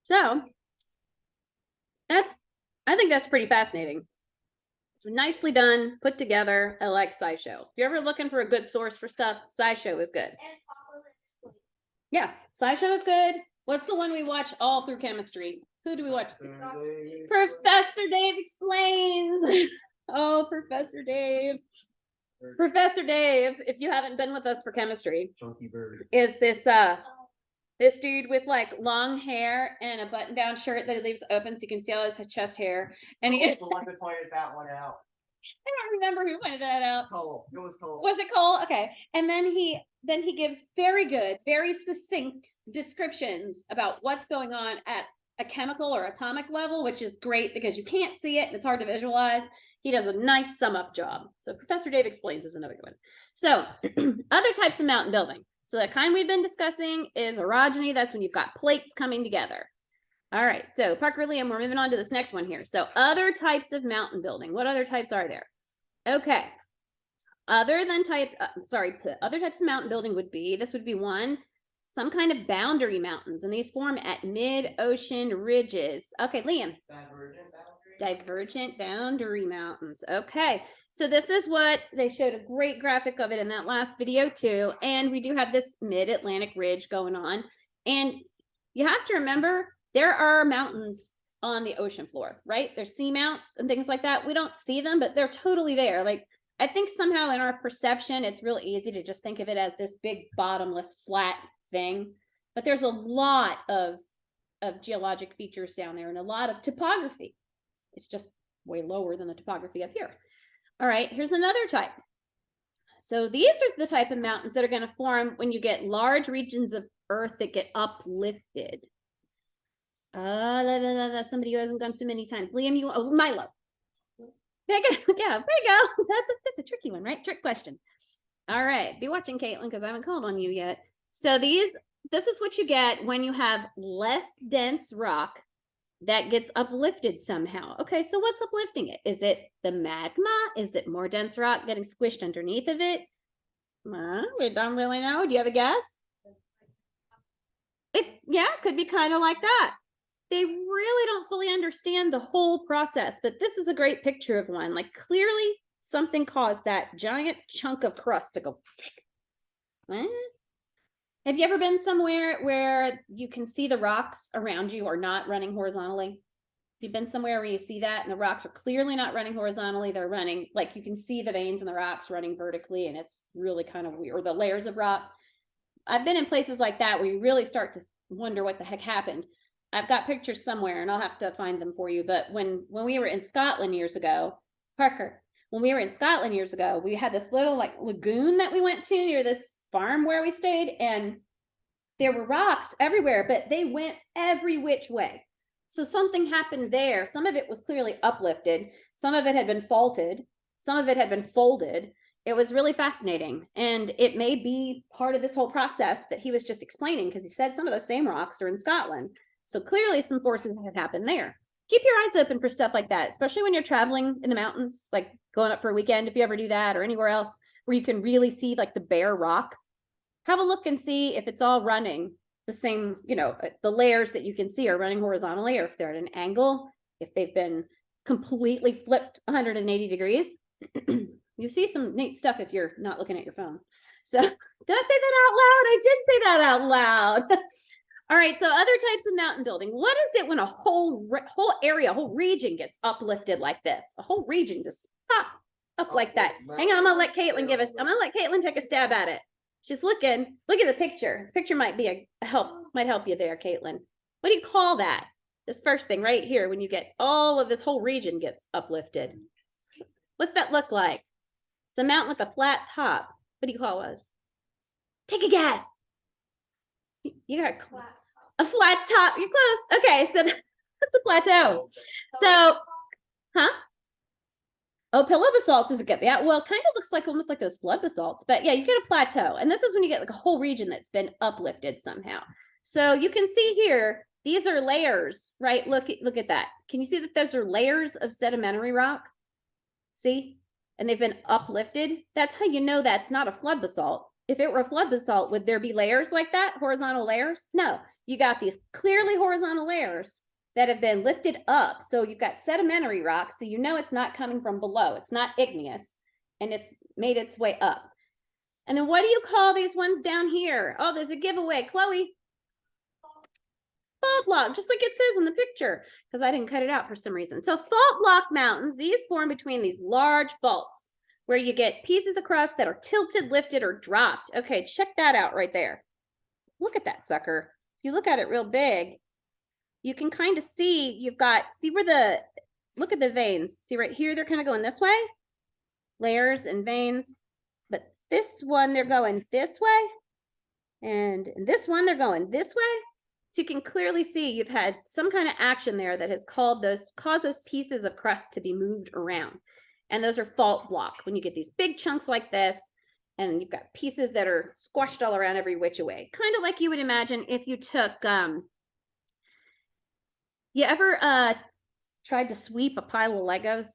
So I think that's pretty fascinating. It's nicely done, put together. I like SciShow. If you're ever looking for a good source for stuff, SciShow is good. Yeah, SciShow is good. What's the one we watch all through chemistry? Who do we watch? Professor Dave Explains. Oh, Professor Dave. Professor Dave, if you haven't been with us for chemistry, Chunky bird. is this dude with like long hair and a button-down shirt that he leaves open so you can see all his chest hair. And he, I The one that pointed that one out. don't remember who pointed that out. Cole. It was Cole. Was it Cole? Okay. And then he gives very good, very succinct descriptions about what's going on at a chemical or atomic level, which is great because you can't see it and it's hard to visualize. He does a nice sum up job. So Professor Dave Explains is another good one. So other types of mountain building. So the kind we've been discussing is orogeny. That's when you've got plates coming together. All right. So Parker Liam, we're moving on to this next one here. So other types of mountain building. What other types are there? Okay. Other types of mountain building would be, this would be one, some kind of boundary mountains, and these form at mid-ocean ridges. Okay, Liam. Divergent boundary mountains. Okay, so this is what they showed a great graphic of it in that last video too. And we do have this mid-Atlantic ridge going on. And you have to remember, there are mountains on the ocean floor, right? There's seamounts and things like that. We don't see them, but they're totally there. Like, I think somehow in our perception, it's real easy to just think of it as this big bottomless flat thing. But there's a lot of geologic features down there and a lot of topography. It's just way lower than the topography up here. All right, here's another type. So these are the type of mountains that are going to form when you get large regions of Earth that get uplifted. Somebody who hasn't gone so many times. Liam, Milo. Yeah, there you go. That's a tricky one, right? Trick question. All right, be watching, Caitlin, because I haven't called on you yet. So this is what you get when you have less dense rock that gets uplifted somehow. Okay, so what's uplifting it? Is it the magma? Is it more dense rock getting squished underneath of it? We don't really know. Do you have a guess? It could be kind of like that. They really don't fully understand the whole process, but this is a great picture of one. Like clearly something caused that giant chunk of crust to go. Have you ever been somewhere where you can see the rocks around you are not running horizontally? Have you been somewhere where you see that and the rocks are clearly not running horizontally? They're running, like you can see the veins in the rocks running vertically, and it's really kind of weird, or the layers of rock. I've been in places like that where you really start to wonder what the heck happened. I've got pictures somewhere and I'll have to find them for you. But when we were in Scotland years ago, Parker, when we were in Scotland years ago, we had this little like lagoon that we went to near this farm where we stayed, and there were rocks everywhere, but they went every which way. So something happened there. Some of it was clearly uplifted, some of it had been faulted, some of it had been folded. It was really fascinating. And it may be part of this whole process that he was just explaining, because he said some of those same rocks are in Scotland. So clearly some forces have happened there. Keep your eyes open for stuff like that, especially when you're traveling in the mountains, like going up for a weekend, if you ever do that, or anywhere else where you can really see like the bare rock. Have a look and see if it's all running the same, you know, the layers that you can see are running horizontally, or if they're at an angle, if they've been completely flipped 180 degrees. You see some neat stuff if you're not looking at your phone. So did I say that out loud? I did say that out loud. All right, so other types of mountain building. What is it when a whole area, a whole region gets uplifted like this? A whole region just pop up like that. Hang on, I'm gonna let Caitlin take a stab at it. She's looking. Look at the picture. The picture might be a help, might help you there, Caitlin. What do you call that? This first thing right here, when you get all of this whole region gets uplifted. What's that look like? It's a mountain with a flat top. What do you call us? Take a guess. You got a flat top. You're close. Okay, so that's a plateau. So, huh? Oh, pillow basalts is a good. Yeah, well, kind of looks like almost like those flood basalts, but yeah, you get a plateau, and this is when you get like a whole region that's been uplifted somehow. So you can see here, these are layers, right? Look at that. Can you see that those are layers of sedimentary rock? See? And they've been uplifted. That's how you know that's not a flood basalt. If it were a flood basalt, would there be layers like that? Horizontal layers? No, you got these clearly horizontal layers that have been lifted up. So you've got sedimentary rock, so you know it's not coming from below. It's not igneous, and it's made its way up. And then what do you call these ones down here? Oh, there's a giveaway, Chloe. Fault block, just like it says in the picture, because I didn't cut it out for some reason. So fault block mountains, these form between these large faults where you get pieces across that are tilted, lifted, or dropped. Okay, check that out right there. Look at that sucker. If you look at it real big, you can kind of see, you've got, see where the, look at the veins. See right here, they're kind of going this way, layers and veins. But this one, they're going this way. And in this one, they're going this way. So you can clearly see you've had some kind of action there that has caused those pieces of crust to be moved around. And those are fault block. When you get these big chunks like this, and you've got pieces that are squashed all around every which way. Kind of like you would imagine if you took, you ever tried to sweep a pile of Legos?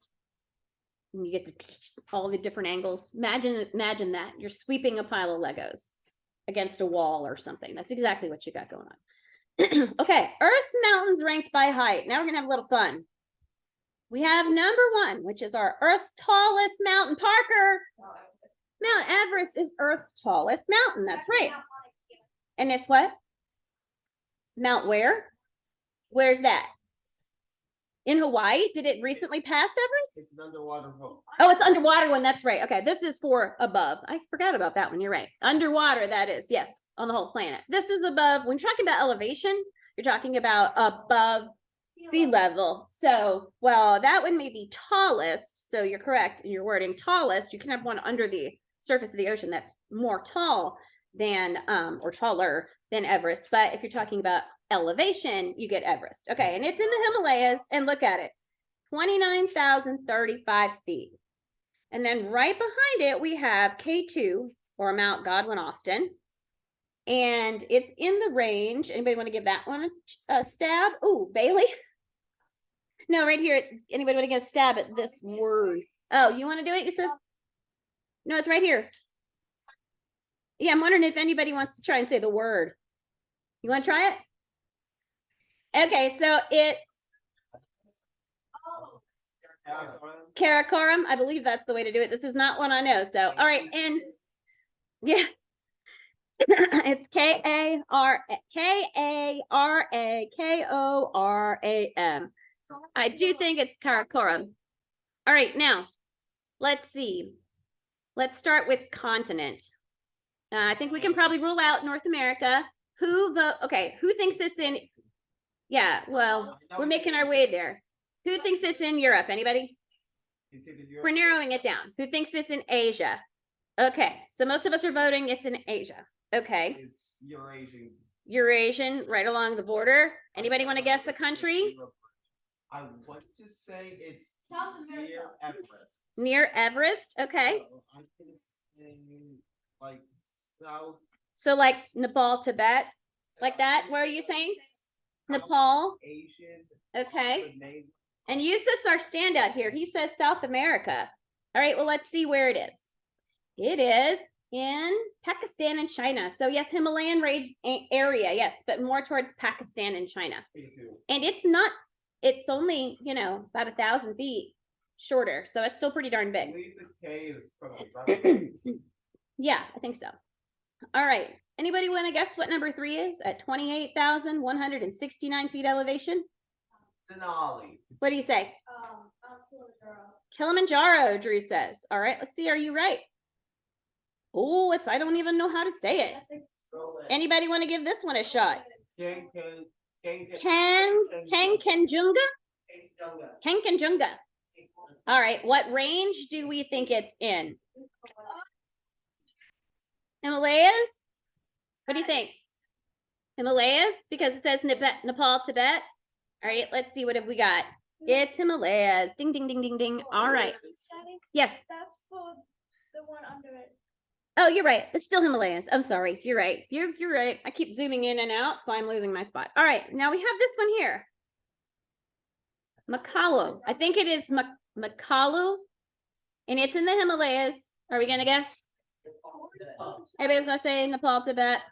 And you get to all the different angles. Imagine that. You're sweeping a pile of Legos against a wall or something. That's exactly what you got going on. Okay, Earth's mountains ranked by height. Now we're gonna have a little fun. We have number 1, which is our Earth's tallest mountain. Parker, Mount Everest is Earth's tallest mountain. That's right. And it's what? Mount where? Where's that? In Hawaii? Did it recently pass Everest? It's an underwater hole. Oh, it's underwater one. That's right. Okay, this is for above. I forgot about that one. You're right. Underwater, that is. Yes, on the whole planet. This is above. When you're talking about elevation, you're talking about above sea level. So, well, that one may be tallest. So you're correct in your wording. Tallest. You can have one under the surface of the ocean that's more tall than, or taller than Everest. But if you're talking about elevation, you get Everest. Okay, and it's in the Himalayas, and look at it, 29,035 feet. And then right behind it, we have K2, or Mount Godwin-Austen, and it's in the range. Anybody want to give that one a stab? Oh, Bailey? No, right here. Anybody want to get a stab at this word? Oh, you want to do it, Yusuf? No, it's right here. Yeah, I'm wondering if anybody wants to try and say the word. You want to try it? Okay, so it's Karakoram. I believe that's the way to do it. This is not one I know. So, all right, and yeah, it's Karakoram. I do think it's Karakoram. All right, now let's see. Let's start with continent. I think we can probably rule out North America. Who thinks it's in? Yeah, well, we're making our way there. Who thinks it's in Europe? Anybody? It's either Europe We're narrowing it down. Who thinks it's in Asia? Okay, so most of us are voting it's in Asia. Okay, It's Eurasian. Eurasian, right along the border. Anybody want to guess a country? I want to say it's South near America. Everest. Near Everest? Okay, So I can say like south. so like Nepal, Tibet, like that. Where are you saying? Nepal? Asian. Okay. the name- And Yusuf's our standout here. He says South America. All right, well, let's see where it is. It is in Pakistan and China. So yes, Himalayan range area, yes, but more towards Pakistan and China. And it's only, about 1,000 feet shorter. So it's still pretty darn I big. believe the K is from the Yeah, I think so. All right. Anybody want to guess what number 3 is at 28,169 feet elevation? Denali. What do you say? Kilimanjaro. Kilimanjaro, Drew says. All right, let's see. Are you right? Oh, I don't even know how to say it. Anybody want to give this one a shot? Kankenjunga? Kankenjunga. All right, what range do we think it's in? Himalayas? What do you think? Himalayas? Because it says Nepal, Tibet. All right, let's see. What have we got? It's Himalayas. Ding, ding, ding, ding, ding. All right. Yes. That's for the one under it. Oh, you're right. It's still Himalayas. I'm sorry. You're right. You're right. I keep zooming in and out, so I'm losing my spot. All right. Now we have this one here. Makalu. I think it is Makalu. And it's in the Himalayas. Are we gonna guess? Everybody's gonna say Nepal, Tibet.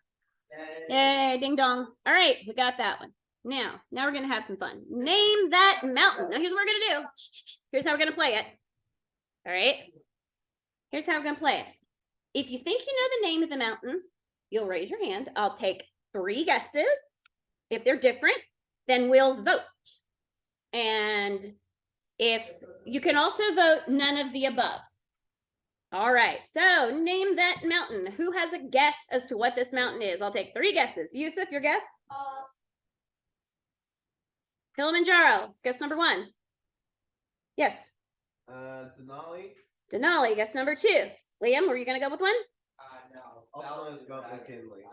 Yay, ding dong. All right, we got that one. Now we're gonna have some fun. Name that mountain. Now here's what we're gonna do. Here's how we're gonna play it. All right. Here's how we're gonna play it. If you think you know the name of the mountain, you'll raise your hand. I'll take 3 guesses. If they're different, then we'll vote. And if you can also vote none of the above. All right, so name that mountain. Who has a guess as to what this mountain is? I'll take 3 guesses. Yusuf, your guess? Kilimanjaro. It's guess number 1. Yes. Denali. Denali, guess number 2. Liam, were you gonna go with one? No. Also known as Mount McKinley.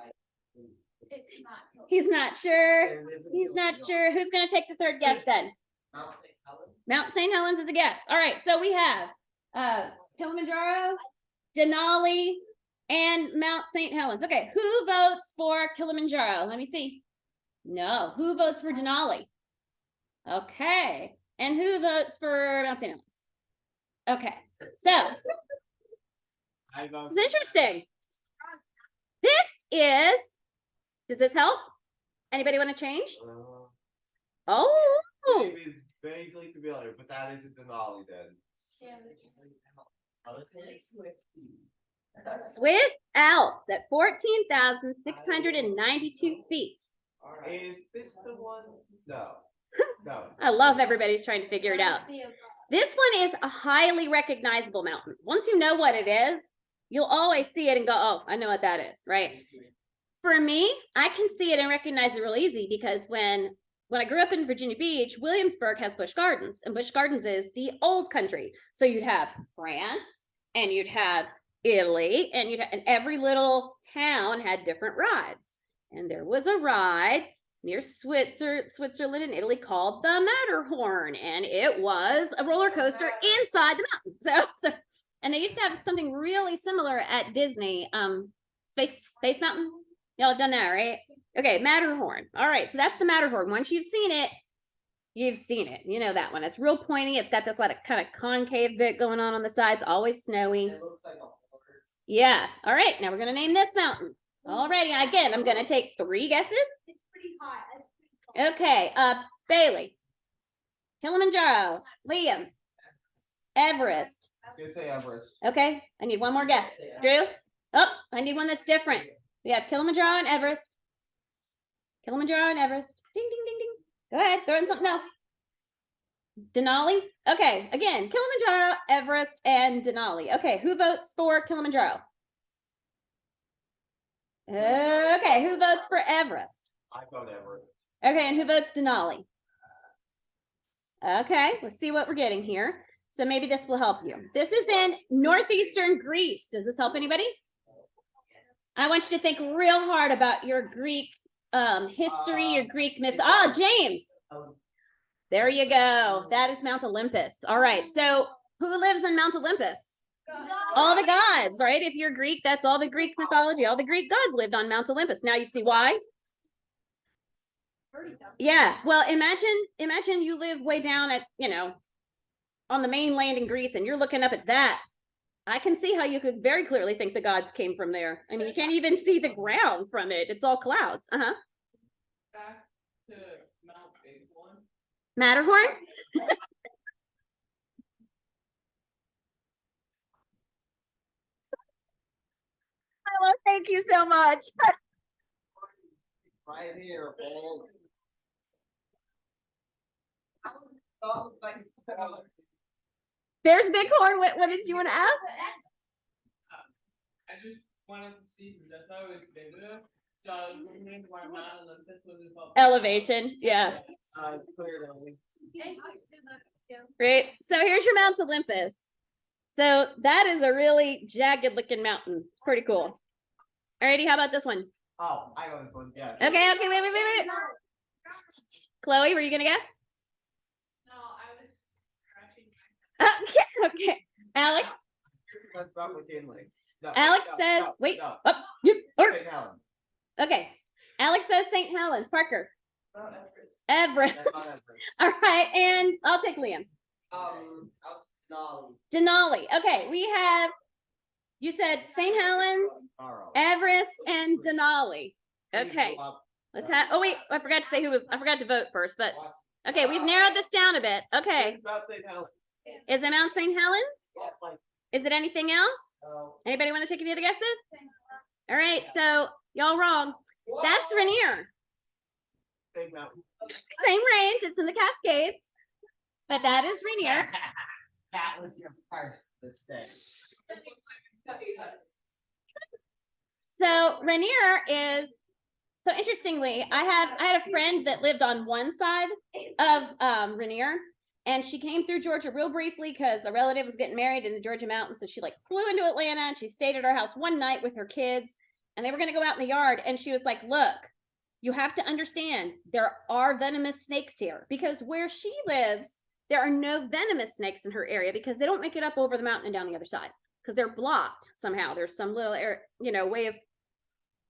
It's not. He's not sure. He's not sure. Who's gonna take the 3rd guess then? Mount St. Helens. Mount St. Helens is a guess. All right, so we have Kilimanjaro, Denali, and Mount St. Helens. Okay, who votes for Kilimanjaro? Let me see. No, who votes for Denali? Okay, and who votes for Mount St. Helens? Okay, so this is interesting. Does this help? Anybody want to change? Oh, It is vaguely familiar, but that isn't Denali then. Swiss Alps at 14,692 feet. Is this the one? No. No. I love everybody's trying to figure it out. This one is a highly recognizable mountain. Once you know what it is, you'll always see it and go, oh, I know what that is, right? For me, I can see it and recognize it real easy because when I grew up in Virginia Beach, Williamsburg has Busch Gardens, and Busch Gardens is the old country. So you'd have France and you'd have Italy, and every little town had different rides. And there was a ride near Switzerland and Italy called the Matterhorn, and it was a roller coaster inside the mountain. So and they used to have something really similar at Disney, Space Mountain. Y'all have done that, right? Okay, Matterhorn. All right, so that's the Matterhorn. Once you've seen it, you've seen it. You know that one. It's real pointy. It's got this kind of concave bit going on the sides, always snowy. It looks like a horse. Yeah. All right, now we're gonna name this mountain. Alrighty, again, I'm gonna take 3 guesses. It's pretty high. Okay, Bailey, Kilimanjaro, Liam, Everest. I was gonna say Everest. Okay, I need one more guess. Drew? Oh, I need one that's different. We have Kilimanjaro and Everest. Kilimanjaro and Everest. Ding, ding, ding, ding. Go ahead, throw in something else. Denali? Okay, again, Kilimanjaro, Everest, and Denali. Okay, who votes for Kilimanjaro? Okay, who votes for Everest? I vote Everest. Okay, and who votes Denali? Okay, let's see what we're getting here. So maybe this will help you. This is in northeastern Greece. Does this help anybody? I want you to think real hard about your Greek history, your Greek myth. Oh, James. There you go. That is Mount Olympus. All right. So who lives in Mount Olympus? All the gods, right? If you're Greek, that's all the Greek mythology. All the Greek gods lived on Mount Olympus. Now you see why? Yeah. Well, imagine you live way down at, on the mainland in Greece and you're looking up at that. I can see how you could very clearly think the gods came from there. I mean, you can't even see the ground from it. It's all clouds. Uh-huh. Back to Mount Bighorn. Matterhorn? Hello, thank you so much. Right here, old. There's Bighorn. What did you want to ask? I just wanted to see because I thought it was bigger. So I was wondering why Mount Olympus was above. Elevation, yeah. Clearly. Great. So here's your Mount Olympus. So that is a really jagged looking mountain. It's pretty cool. Alrighty, how about this one? Oh, I know this one, yeah. Okay, wait. Chloe, were you gonna guess? No, I was scratching. Okay. Alex? That's about McKinley. No, Alex no, said, no, wait, no. up, St. Helens. okay. Alex says St. Helens. Parker? Mount Everest. That's not Everest. All right, and I'll take Liam. Denali. Denali. Okay, we have, you said St. Helens, Carl. Everest, and Denali. Please Okay, go up. let's have, oh wait, I forgot to say I forgot to vote first, but, okay, we've narrowed this down a bit. Okay, It's about St. Helens. is it Mount St. Helens? Yeah, like, Is it anything else? Anybody want to take any other guesses? All right, so y'all wrong. That's Rainier. big mountain. Same range, it's in the Cascades, but that is Rainier. That was your first mistake. So Rainier is, so interestingly, I had a friend that lived on one side of Rainier, and she came through Georgia real briefly because a relative was getting married in the Georgia mountains. So she like flew into Atlanta and she stayed at our house one night with her kids, and they were gonna go out in the yard. And she was like, look, you have to understand there are venomous snakes here, because where she lives, there are no venomous snakes in her area because they don't make it up over the mountain and down the other side because they're blocked somehow. There's some little way of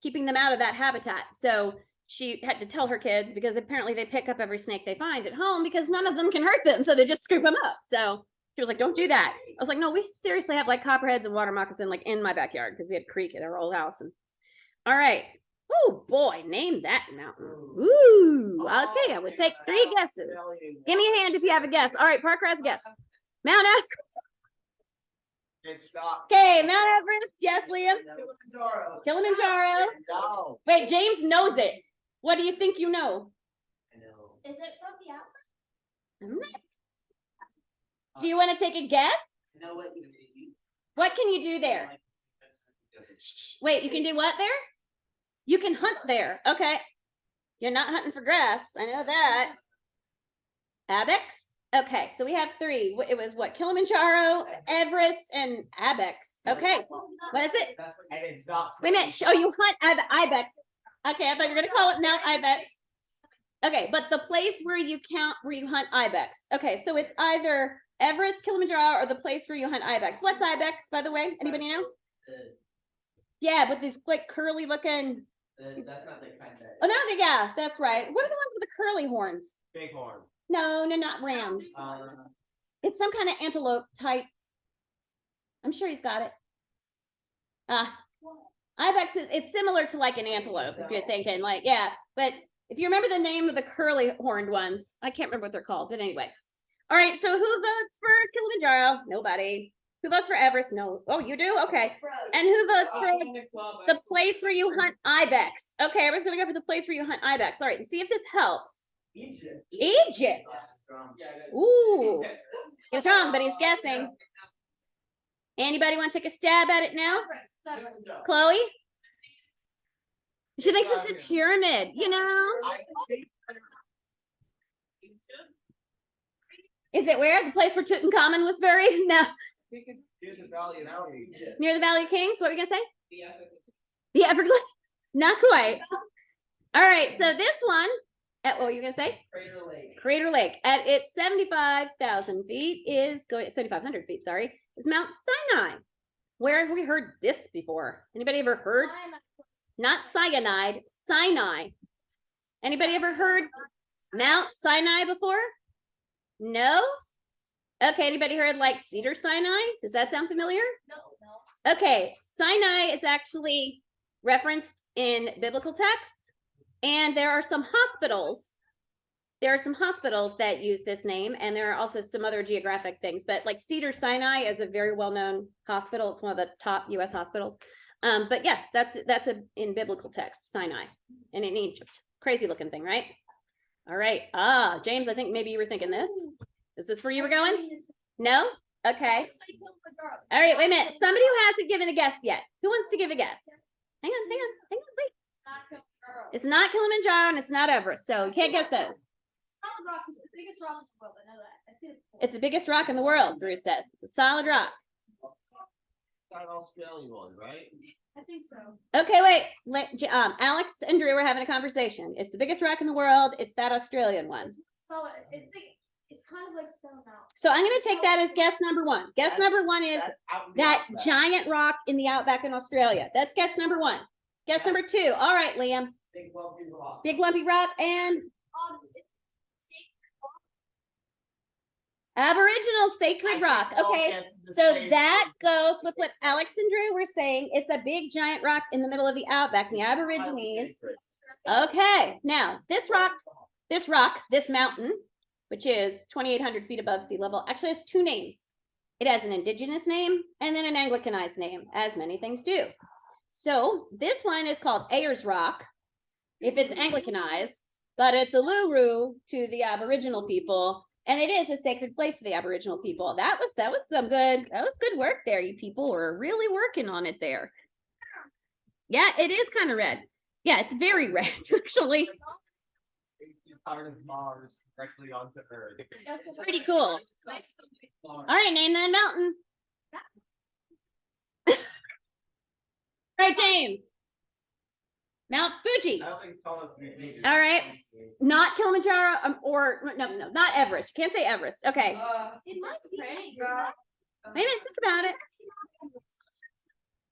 keeping them out of that habitat. So she had to tell her kids, because apparently they pick up every snake they find at home because none of them can hurt them. So they just scoop them up. So she was like, don't do that. I was like, no, we seriously have like copperheads and water moccasin like in my backyard because we had a creek at our old house. And all right. Oh boy, name that mountain. Ooh, okay. I would take 3 guesses. Give me a hand if you have a guess. All right, Parker has a guess. Mount Everest. It's not. Okay, Mount Everest. Yes, Liam. Kilimanjaro. No. Wait, James knows it. What do you think you know? Is it from the outlet? Do you want to take a guess? You know what you do? What can you do there? Shh, wait, you can do what there? You can hunt there. Okay. You're not hunting for grass. I know that. Ibex? Okay, so we have 3. It was what? Kilimanjaro, Everest, and Ibex. Okay. What is it? And it's not. Wait a minute. Oh, you hunt Ibex. Okay, I thought you were gonna call it Mount Ibex. Okay, but the place where you hunt Ibex. Okay, so it's either Everest, Kilimanjaro, or the place where you hunt Ibex. What's Ibex, by the way? Anybody know? Yeah, with these like curly looking. That's not the kind that. Oh, they're not the, yeah, that's right. What are the ones with the curly horns? Bighorn. No, not rams. It's some kind of antelope type. I'm sure he's got it. Ibex it's similar to like an antelope, if you're thinking like, yeah, but if you remember the name of the curly horned ones, I can't remember what they're called, but anyway. All right, so who votes for Kilimanjaro? Nobody. Who votes for Everest? No. Oh, you do? Okay. And who votes for the place where you hunt Ibex? Okay, everyone's gonna go for the place where you hunt Ibex. All right, and see if this helps. Egypt. Egypt. Ooh. He was wrong, but he's guessing. Anybody want to take a stab at it now? Chloe? She thinks it's a pyramid, you know? I think Is it where? The place where Tutankhamun was buried? No, I think it's near the Valley of Outrage. near the Valley of Kings? What were you gonna say? The other- The Everglades? Not quite. All right, so this one, what were you gonna say? Crater Lake. Crater Lake at its 75,000 feet is going 7,500 feet, sorry, is Mount Sinai. Where have we heard this before? Anybody ever heard? Not cyanide, Sinai. Anybody ever heard Mount Sinai before? No? Okay, anybody heard like Cedar Sinai? Does that sound familiar? No. Okay, Sinai is actually referenced in biblical text, and there are some hospitals. There are some hospitals that use this name, and there are also some other geographic things, but like Cedar Sinai is a very well-known hospital. It's one of the top US hospitals. But yes, that's in biblical text, Sinai, and in Egypt. Crazy looking thing, right? All right. James, I think maybe you were thinking this. Is this where you were going? No? Okay. All right, wait a minute. Somebody who hasn't given a guess yet. Who wants to give a guess? Hang on, wait. It's not Kilimanjaro and it's not Everest, so you can't guess those. Solid Rock is the biggest rock in the world. I know that. I've seen it before. It's the biggest rock in the world, Drew says. It's a solid rock. That Australian one, right? I think so. Okay, wait. Alex and Drew are having a conversation. It's the biggest rock in the world. It's that Australian one. Solid. It's kind of like Stone Mountain. So I'm going to take that as guess number one. Guess number one is That's out in the that outback. giant rock in the outback in Australia. That's guess number one. Guess number two. All right, Liam. Big lumpy rock. Big lumpy rock and It's Aboriginal sacred rock. I think all Okay. guess the So same that thing. goes with what Alex and Drew were saying. It's a big giant rock in the middle of the outback, the Aborigines. Okay, now this mountain, which is 2,800 feet above sea level, actually has two names. It has an indigenous name and then an Anglicanized name, as many things do. So this one is called Ayers Rock, if it's Anglicanized, but it's Uluru to the Aboriginal people, and it is a sacred place for the Aboriginal people. That was good work there. You people were really working on it there. Yeah, it is kind of red. Yeah, it's very red, actually. You're part of Mars directly onto Earth. It's pretty cool. All right, name that mountain. All right, James. Mount Fuji. I don't think it's tall enough to be Fuji. All right. Not Kilimanjaro, or no, not Everest. You can't say Everest. Okay. It might be. Maybe think about it.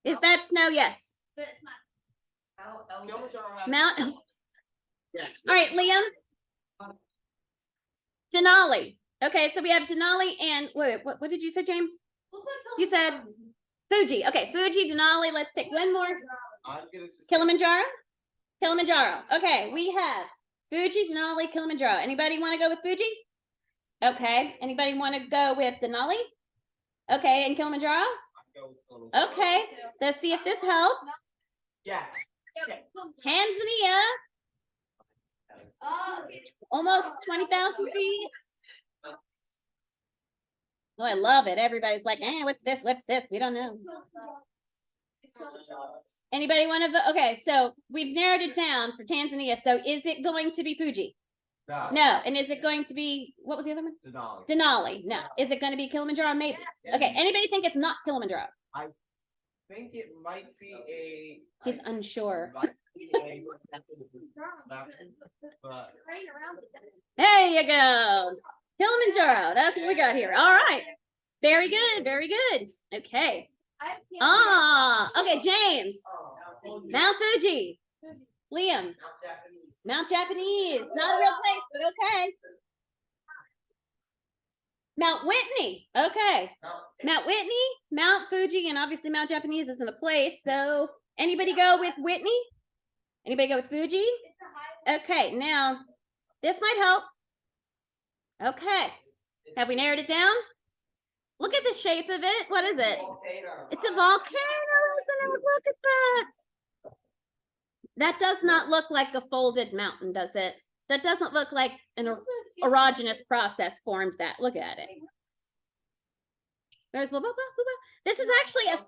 Is that snow? Yes. But it's not. Kilimanjaro has- Mount. All Yeah. right, Liam. Denali. Okay, so we have Denali and wait, what did you say, James? We'll put You said Fuji. Okay, Fuji, Denali. Let's take one more. I'm gonna just say- Kilimanjaro? Kilimanjaro. Okay, we have Fuji, Denali, Kilimanjaro. Anybody want to go with Fuji? Okay. Anybody want to go with Denali? Okay, and Kilimanjaro? I'll go with Kilimanjaro. Okay, let's see if this helps. Yeah. Tanzania, Oh, okay. almost 20,000 feet. Oh, I love it. Everybody's like, what's this? What's this? We don't know. It's called- Anybody want to vote? Okay, so we've narrowed it down for Tanzania. So is it going to be Fuji? No. And is it going to be, what was the other one? Denali. Denali. No. Is it going to be Kilimanjaro? Maybe. Okay, anybody think it's not Kilimanjaro? I think it might be a. He's I- unsure. might be a- But Rain around it. There you go. Kilimanjaro. That's what we got here. All right. Very good. Very good. Okay. Okay, James. Mount Fuji. Liam. Mount Japanese. Not a real place, but okay. Mount Whitney. Okay. Mount Whitney, Mount Fuji, and obviously Mount Japanese isn't a place. So anybody go with Whitney? Anybody go with Fuji? It's a high. Okay, now this might help. Okay. Have we narrowed it down? Look at the shape of it. What is it? It's a volcano, isn't it? Look at that. That does not look like a folded mountain, does it? That doesn't look like an erogenous process formed that. Look at it. There's this is actually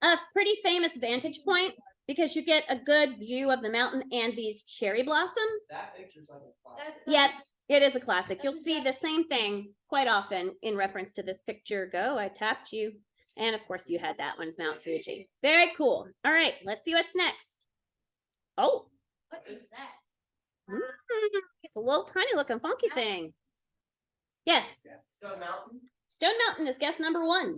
a pretty famous vantage point because you get a good view of the mountain and these cherry blossoms. That picture's like a That's Yep, It is a classic. You'll see the same thing quite often in reference to this picture. Go, I tapped you. And of course you had that one's Mount Fuji. Very cool. All right, let's see what's next. Oh, What is that? it's a little tiny looking funky thing. Yes, Stone Mountain? Stone Mountain is guess number 1.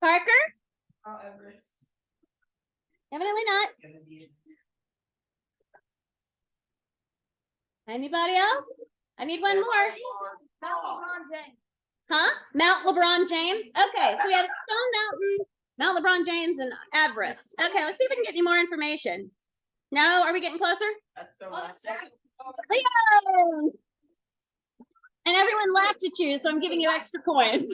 Parker? Evidently not. Anybody else? I need one more. Huh? Mount LeBron James? Okay, so we have Stone Mountain, Mount LeBron James, and Everest. Okay, let's see if we can get any more information. No, are we getting closer? That's Stone Oh, Mountain. Leo! And everyone laughed at you, so I'm giving you extra coins.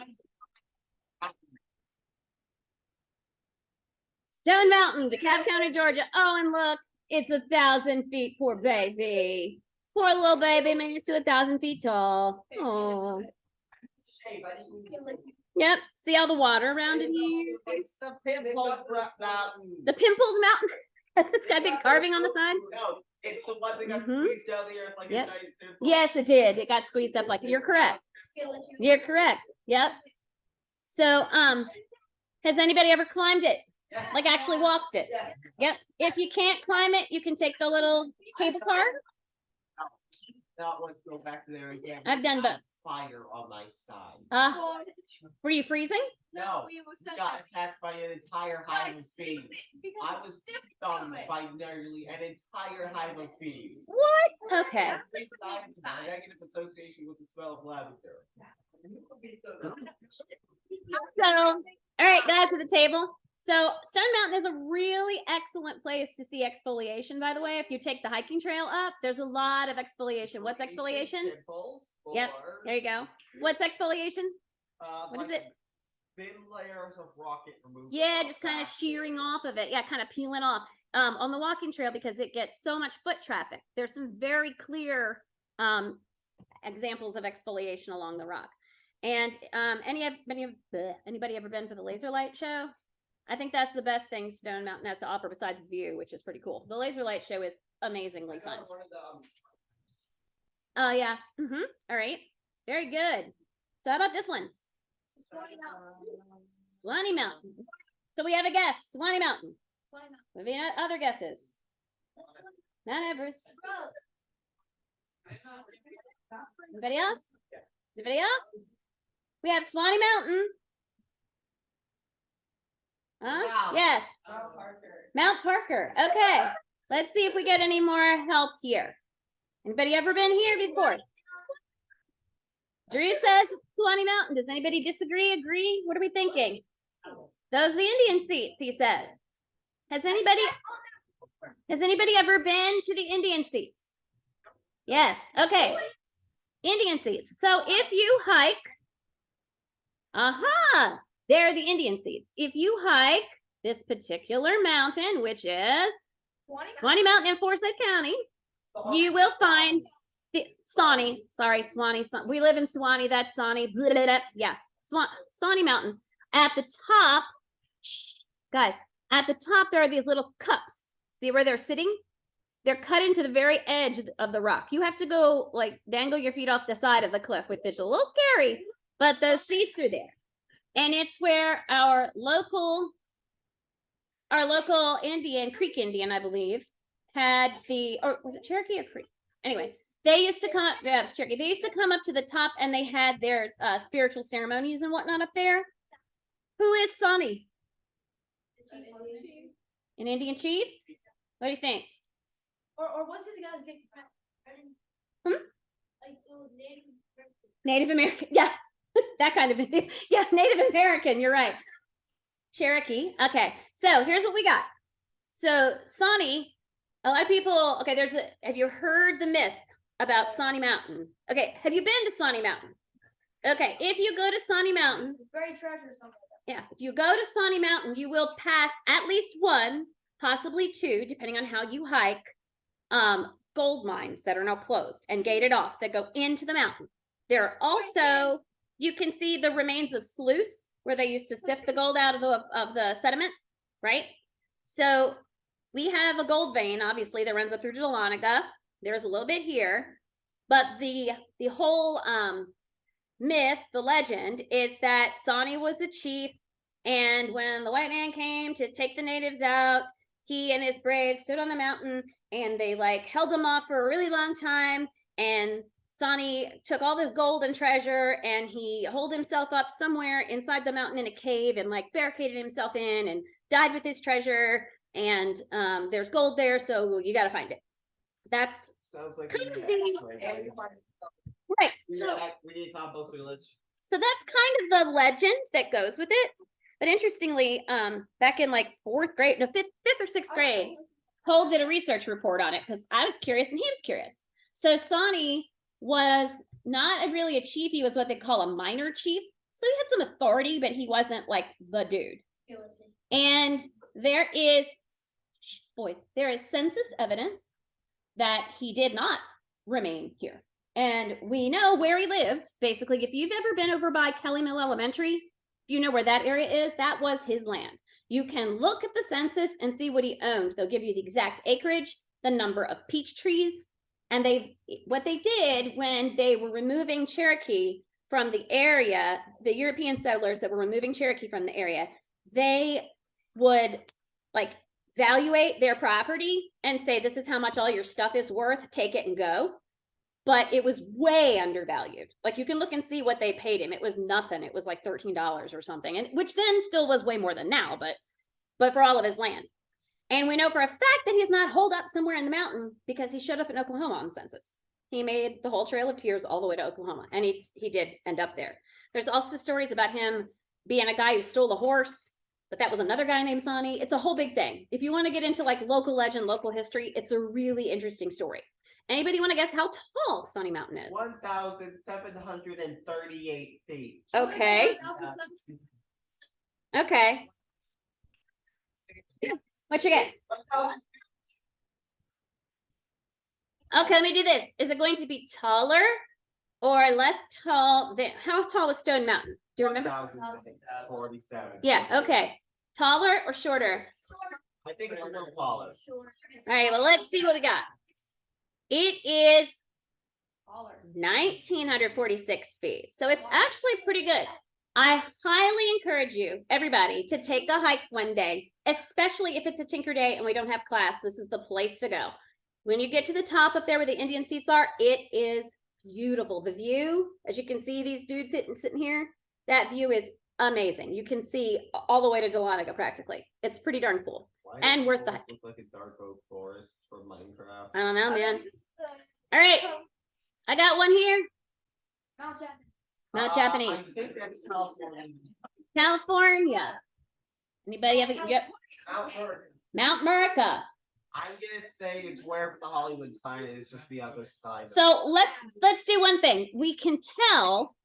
Stone Mountain, DeKalb County, Georgia. Oh, and look, it's 1,000 feet. Poor baby. Poor little baby made it to 1,000 feet tall. Oh. Yep. See all the water around it here? It's the Pimple Mountain. The pimpled mountain. It's got a big carving on the side. No, it's the one that got Mhm. squeezed out of the earth like Yep. a giant pimple. Yes, it did. It got squeezed up like you're correct. You're correct. Yep. So, has anybody ever climbed it? Like actually walked it? Yes. Yep. If you can't climb it, you can take the little cable car. Not want to go back there again. I've done both. Fire on my side. Were you freezing? No, got attacked by an entire hive of bees. I was stung by nearly an entire hive of bees. What? Okay. A negative association with the smell of lavender. So, all right, guys at the table. So Stone Mountain is a really excellent place to see exfoliation, by the way. If you take the hiking trail up, there's a lot of exfoliation. What's exfoliation? Pimples, Yep, or, there you go. What's exfoliation? What is like it? Thin layers of rocket removal. Yeah, just kind of shearing off of it. Yeah, kind of peeling off on the walking trail because it gets so much foot traffic. There's some very clear examples of exfoliation along the rock. And anybody ever been for the laser light show? I think that's the best thing Stone Mountain has to offer besides the view, which is pretty cool. The laser light show is amazingly fun. Oh yeah. All right. Very good. So how about this one? Swanee Mountain. So we have a guess. Swanee Mountain. Have any other guesses? Mount Everest. Anybody else? Anybody else? We have Swanee Mountain. Huh? Wow. Yes. Mount Parker. Okay. Let's see if we get any more help here. Anybody ever been here before? Drew says Swanee Mountain. Does anybody disagree, agree? What are we thinking? Those are the Indian seats, he says. Has anybody ever been to the Indian seats? Yes. Okay. Indian seats. So if you hike, there are the Indian seats. If you hike this particular mountain, which is Swanee Mountain in Forsyth County, you will find the Swanee. We live in Swanee. That's Swanee. Yeah, Swanee Mountain. At the top, guys, at the top there are these little cups. See where they're sitting? They're cut into the very edge of the rock. You have to go like dangle your feet off the side of the cliff, which is a little scary, but those seats are there. And it's where our local Indian, Creek Indian, I believe, had or was it Cherokee or Creek? Anyway, they used to come up, yeah, it was Cherokee. They used to come up to the top and they had their spiritual ceremonies and whatnot up there. Who is Sonny? An Indian chief? What do you think? Or was it the guy that picked like Native American, yeah, that kind of, yeah, Native American, you're right. Cherokee, okay, so here's what we got. So Swanee, a lot of people, okay, have you heard the myth about Swanee Mountain? Okay, have you been to Swanee Mountain? Okay, if you go to Swanee Mountain, very treasure something. yeah, if you go to Swanee Mountain, you will pass at least one, possibly two, depending on how you hike, gold mines that are now closed and gated off that go into the mountain. There are also, you can see the remains of sluice where they used to sift the gold out of the sediment, right? So we have a gold vein, obviously, that runs up through Dahlonega. There's a little bit here, but the whole myth, the legend, is that Sawney was a chief, and when the white man came to take the natives out, he and his braves stood on the mountain and they like held them off for a really long time, and Sawney took all this gold and treasure and he holed himself up somewhere inside the mountain in a cave and like barricaded himself in and died with his treasure, and there's gold there, so you got to find it. That's Sounds like. kind of we the right. we need Compost Village. So that's kind of the legend that goes with it. But interestingly, back in like fifth or sixth grade, Cole did a research report on it because I was curious and he was curious. So Sawney was not really a chief. He was what they call a minor chief. So he had some authority, but he wasn't like the dude. And there is census evidence that he did not remain here. And we know where he lived. Basically, if you've ever been over by Kelly Mill Elementary, if you know where that area is, that was his land. You can look at the census and see what he owned. They'll give you the exact acreage, the number of peach trees. And what they did when they were removing Cherokee from the area, the European settlers that were removing Cherokee from the area, they would like evaluate their property and say, this is how much all your stuff is worth, take it and go. But it was way undervalued. Like you can look and see what they paid him. It was nothing. It was like $13 or something, and which then still was way more than now, but for all of his land. And we know for a fact that he's not holed up somewhere in the mountain because he showed up in Oklahoma on the census. He made the whole Trail of Tears all the way to Oklahoma, and he did end up there. There's also stories about him being a guy who stole a horse, but that was another guy named Sawney. It's a whole big thing. If you want to get into like local legend, local history, it's a really interesting story. Anybody want to guess how tall Sawney Mountain is? 1,738 feet. Okay. Okay. What you get? Okay, let me do this. Is it going to be taller or less tall than, how tall was Stone Mountain? Do you remember? 1,047. Yeah, okay. Taller or shorter? I think it's a little taller. All right, well, let's see what we got. It is 1,946 feet. So it's actually pretty good. I highly encourage you, everybody, to take a hike one day, especially if it's a Tinker Day and we don't have class. This is the place to go. When you get to the top up there where the Indian seats are, it is beautiful. The view, as you can see, these dudes sitting here, that view is amazing. You can see all the way to Dahlonega practically. It's pretty darn cool. Why And does worth it the almost look like a dark oak forest from Minecraft? I don't know, man. All right, I got one here. Not Japanese. I think that's California. California. Anybody have it? Yep. Mount Murica. I'm gonna say it's wherever the Hollywood sign is, just the other side. So let's do one thing. We can tell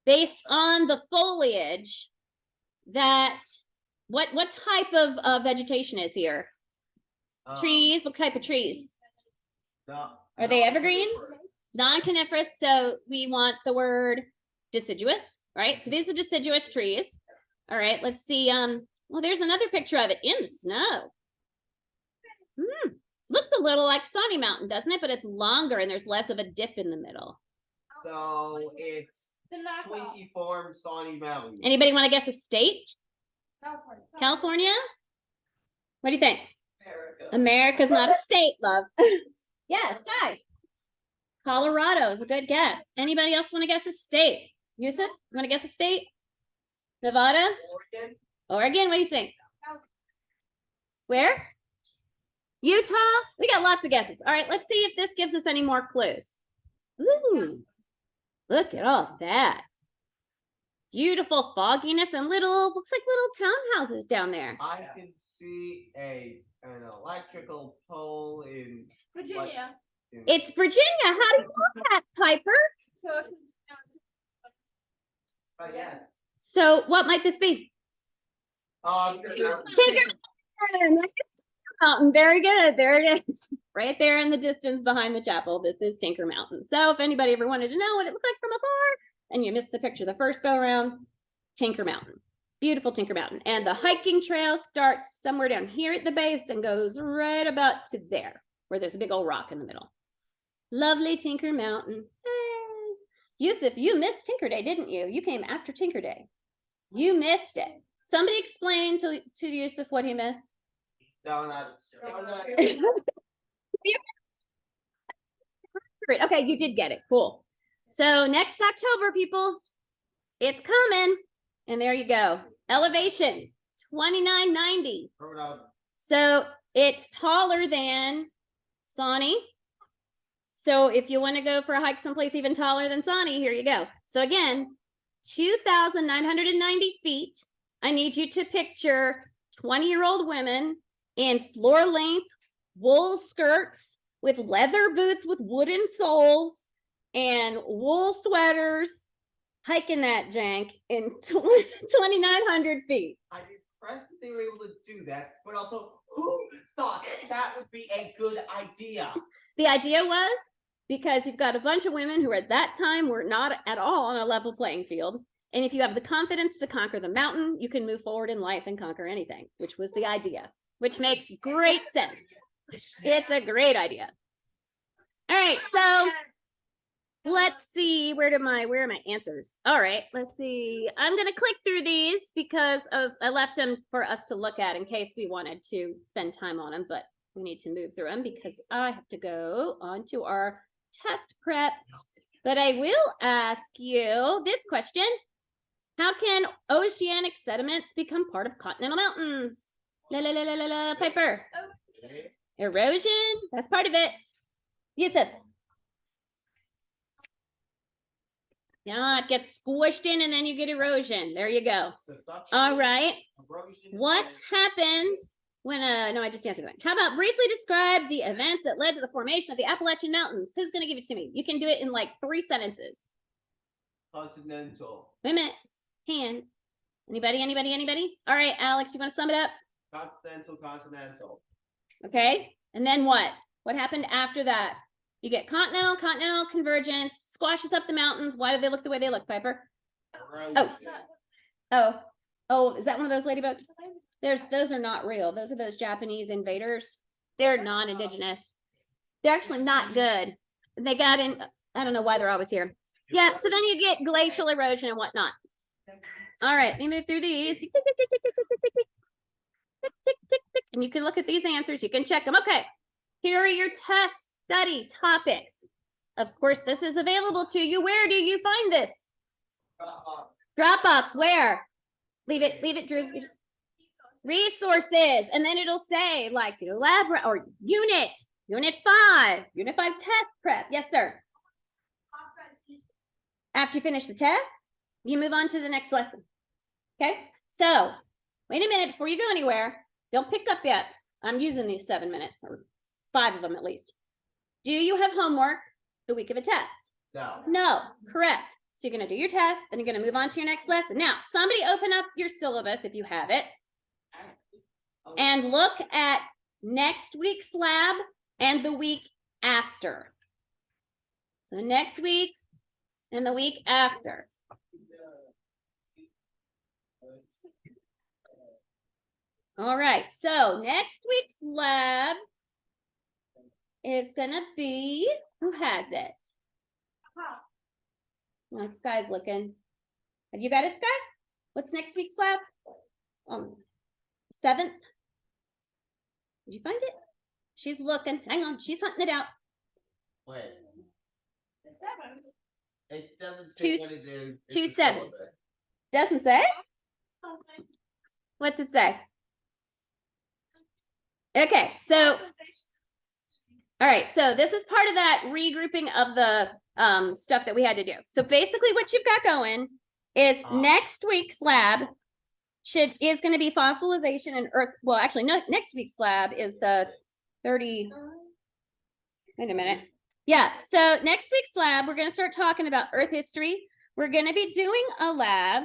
based on the foliage that what type of vegetation is here? Trees, what type of trees? No, Are they evergreens? Non-coniferous, so we want the word deciduous, right? So these are deciduous trees. All right, let's see. Well, there's another picture of it in the snow. Looks a little like Sawney Mountain, doesn't it? But it's longer and there's less of a dip in the middle. So it's Twinkie Farm, Sawney Mountain. Anybody want to guess a state? California? What do you think? America's not a state, love. Yes, guy. Colorado is a good guess. Anybody else want to guess a state? Yusuf, you want to guess a state? Nevada? Oregon? Oregon, what do you think? Where? Utah? We got lots of guesses. All right, let's see if this gives us any more clues. Ooh, look at all that. Beautiful fogginess and looks like little townhouses down there. I can see an electrical pole in Virginia. It's Virginia. How do you know that, Piper? Oh, yeah. So what might this be? Tinker Tinker Mountain. Very good. There it is. Right there in the distance behind the chapel. This is Tinker Mountain. So if anybody ever wanted to know what it looked like from afar and you missed the picture the first go around, Tinker Mountain. Beautiful Tinker Mountain. And the hiking trail starts somewhere down here at the base and goes right about to there, where there's a big old rock in the middle. Lovely Tinker Mountain. Hey. Yusuf, you missed Tinker Day, didn't you? You came after Tinker Day. You missed it. Somebody explain to Yusuf what he missed. Donuts. Great. Okay, you did get it. Cool. So next October, people, it's coming. And there you go. Elevation 2990. So it's taller than Sawney. So if you want to go for a hike someplace even taller than Sawney, here you go. So again, 2,990 feet. I need you to picture 20-year-old women in floor-length wool skirts with leather boots with wooden soles and wool sweaters hiking that jank in 2,900 feet. I'm impressed that they were able to do that, but also, who thought that would be a good idea? The idea was because you've got a bunch of women who at that time were not at all on a level playing field. And if you have the confidence to conquer the mountain, you can move forward in life and conquer anything, which was the idea, which makes great sense. It's a great idea. All right, so let's see, where are my answers? All right, let's see. I'm gonna click through these because I left them for us to look at in case we wanted to spend time on them, but we need to move through them because I have to go on to our test prep. But I will ask you this question. How can oceanic sediments become part of continental mountains? La la la la la la, Piper. Erosion, that's part of it. Yusuf. Yeah, it gets squished in and then you get erosion. There you go. All right. What happens when no, I just answered that. How about briefly describe the events that led to the formation of the Appalachian Mountains? Who's going to give it to me? You can do it in like 3 sentences. Continental. Wait a minute. Hand. Anybody? All right, Alex, you want to sum it up? Continental. Okay. And then what? What happened after that? You get continental convergence, squashes up the mountains. Why do they look the way they look, Piper? Oh, is that one of those ladybugs? Those are not real. Those are those Japanese invaders. They're non-indigenous. They're actually not good. They got in, I don't know why they're always here. Yeah, so then you get glacial erosion and whatnot. All right, let me move through these. And you can look at these answers. You can check them. Okay, here are your test study topics. Of course, this is available to you. Where do you find this? Dropbox, where? Leave it, Drew. Resources, and then it'll say like your lab or unit 5 test prep. Yes, sir. After you finish the test, you move on to the next lesson. Okay, so wait a minute before you go anywhere. Don't pick up yet. I'm using these 7 minutes or 5 of them at least. Do you have homework the week of a test? No, correct. So you're going to do your test, then you're going to move on to your next lesson. Now, somebody open up your syllabus if you have it and look at next week's lab and the week after. So next week and the week after. All right, so next week's lab is gonna be, who has it? Well, Sky's looking. Have you got it, Sky? What's next week's lab? 7th. Did you find it? She's looking. Hang on, she's hunting it out. Wait. The 7th. It doesn't say Two- what it is. 2-7. Doesn't say? What's it say? Okay, so all right, so this is part of that regrouping of the stuff that we had to do. So basically what you've got going is next week's lab is going to be fossilization and earth. Well, actually, no, next week's lab is the 30. Wait a minute. Yeah, so next week's lab, we're going to start talking about earth history. We're going to be doing a lab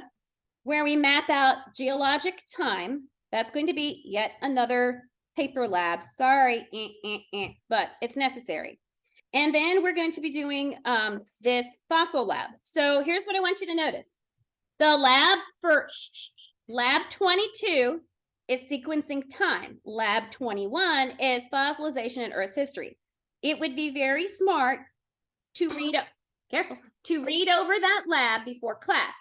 where we map out geologic time. That's going to be yet another paper lab. Sorry, but it's necessary. And then we're going to be doing this fossil lab. So here's what I want you to notice. The lab for Lab 22 is sequencing time. Lab 21 is fossilization in Earth's history. It would be very smart to read over that lab before class.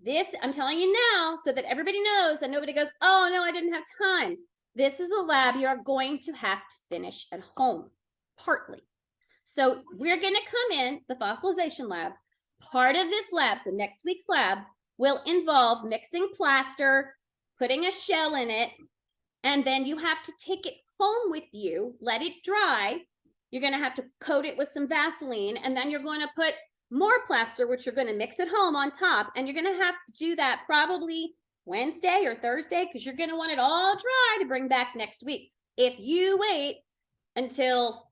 This, I'm telling you now, so that everybody knows and nobody goes, oh no, I didn't have time. This is a lab you are going to have to finish at home, partly. So we're gonna come in, the fossilization lab. Part of this lab, the next week's lab, will involve mixing plaster, putting a shell in it, and then you have to take it home with you, let it dry. You're gonna have to coat it with some Vaseline, and then you're going to put more plaster, which you're gonna mix at home on top, and you're gonna have to do that probably Wednesday or Thursday, because you're gonna want it all dry to bring back next week. If you wait until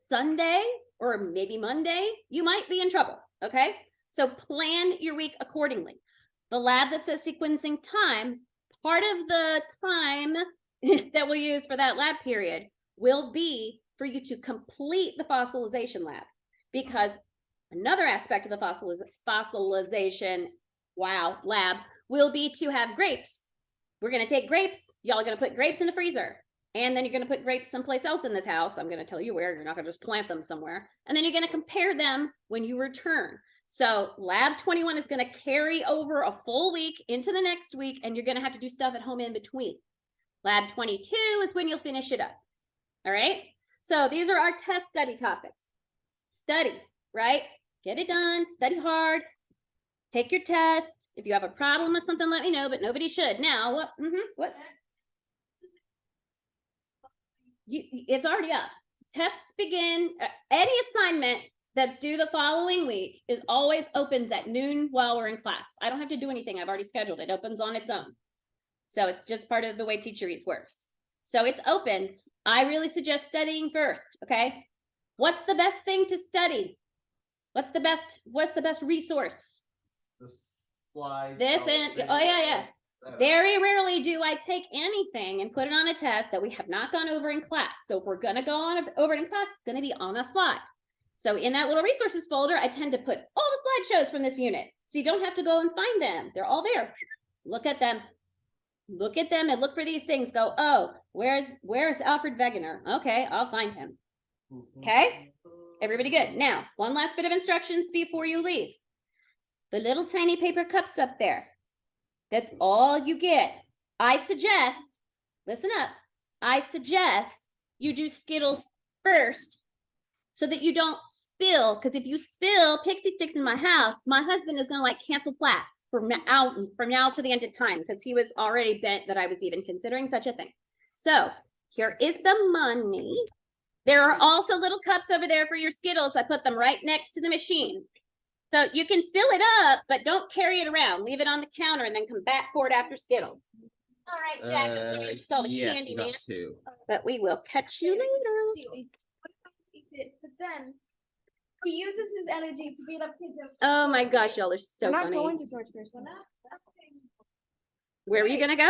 Sunday or maybe Monday, you might be in trouble, okay? So plan your week accordingly. The lab that says sequencing time, part of the time that we'll use for that lab period will be for you to complete the fossilization lab, because another aspect of the fossilization lab will be to have grapes. We're gonna take grapes, y'all are gonna put grapes in the freezer, and then you're gonna put grapes someplace else in this house. I'm gonna tell you where, you're not gonna just plant them somewhere. And then you're gonna compare them when you return. So lab 21 is gonna carry over a full week into the next week, and you're gonna have to do stuff at home in between. Lab 22 is when you'll finish it up. All right? So these are our test study topics. Study, right? Get it done, study hard, take your test. If you have a problem with something, let me know, but nobody should. Now, what? What? It's already up. Tests begin, any assignment that's due the following week is always opens at noon while we're in class. I don't have to do anything. I've already scheduled it. It opens on its own. So it's just part of the way Teacheries works. So it's open. I really suggest studying first, okay? What's the best thing to study? What's the best resource? The slides. This and, oh yeah. Very rarely do I take anything and put it on a test that we have not gone over in class. So if we're gonna go over it in class, it's gonna be on a slide. So in that little resources folder, I tend to put all the slideshows from this unit. So you don't have to go and find them. They're all there. Look at them. Look at them and look for these things. Go, oh, where's Alfred Wegener? Okay, I'll find him. Okay, everybody good? Now, one last bit of instructions before you leave. The little tiny paper cups up there. That's all you get. I suggest, listen up, I suggest you do Skittles first so that you don't spill, because if you spill Pixie Sticks in my house, my husband is gonna like cancel class from now to the end of time, because he was already bent that I was even considering such a thing. So here is the money. There are also little cups over there for your Skittles. I put them right next to the machine. So you can fill it up, but don't carry it around. Leave it on the counter and then come back for it after Skittles. All right, Jack, so we install the candy man, but we will catch you later. But then he uses his energy to beat up kids. Oh my gosh, y'all are so We're not funny. going to George Pearson. Where are you gonna go?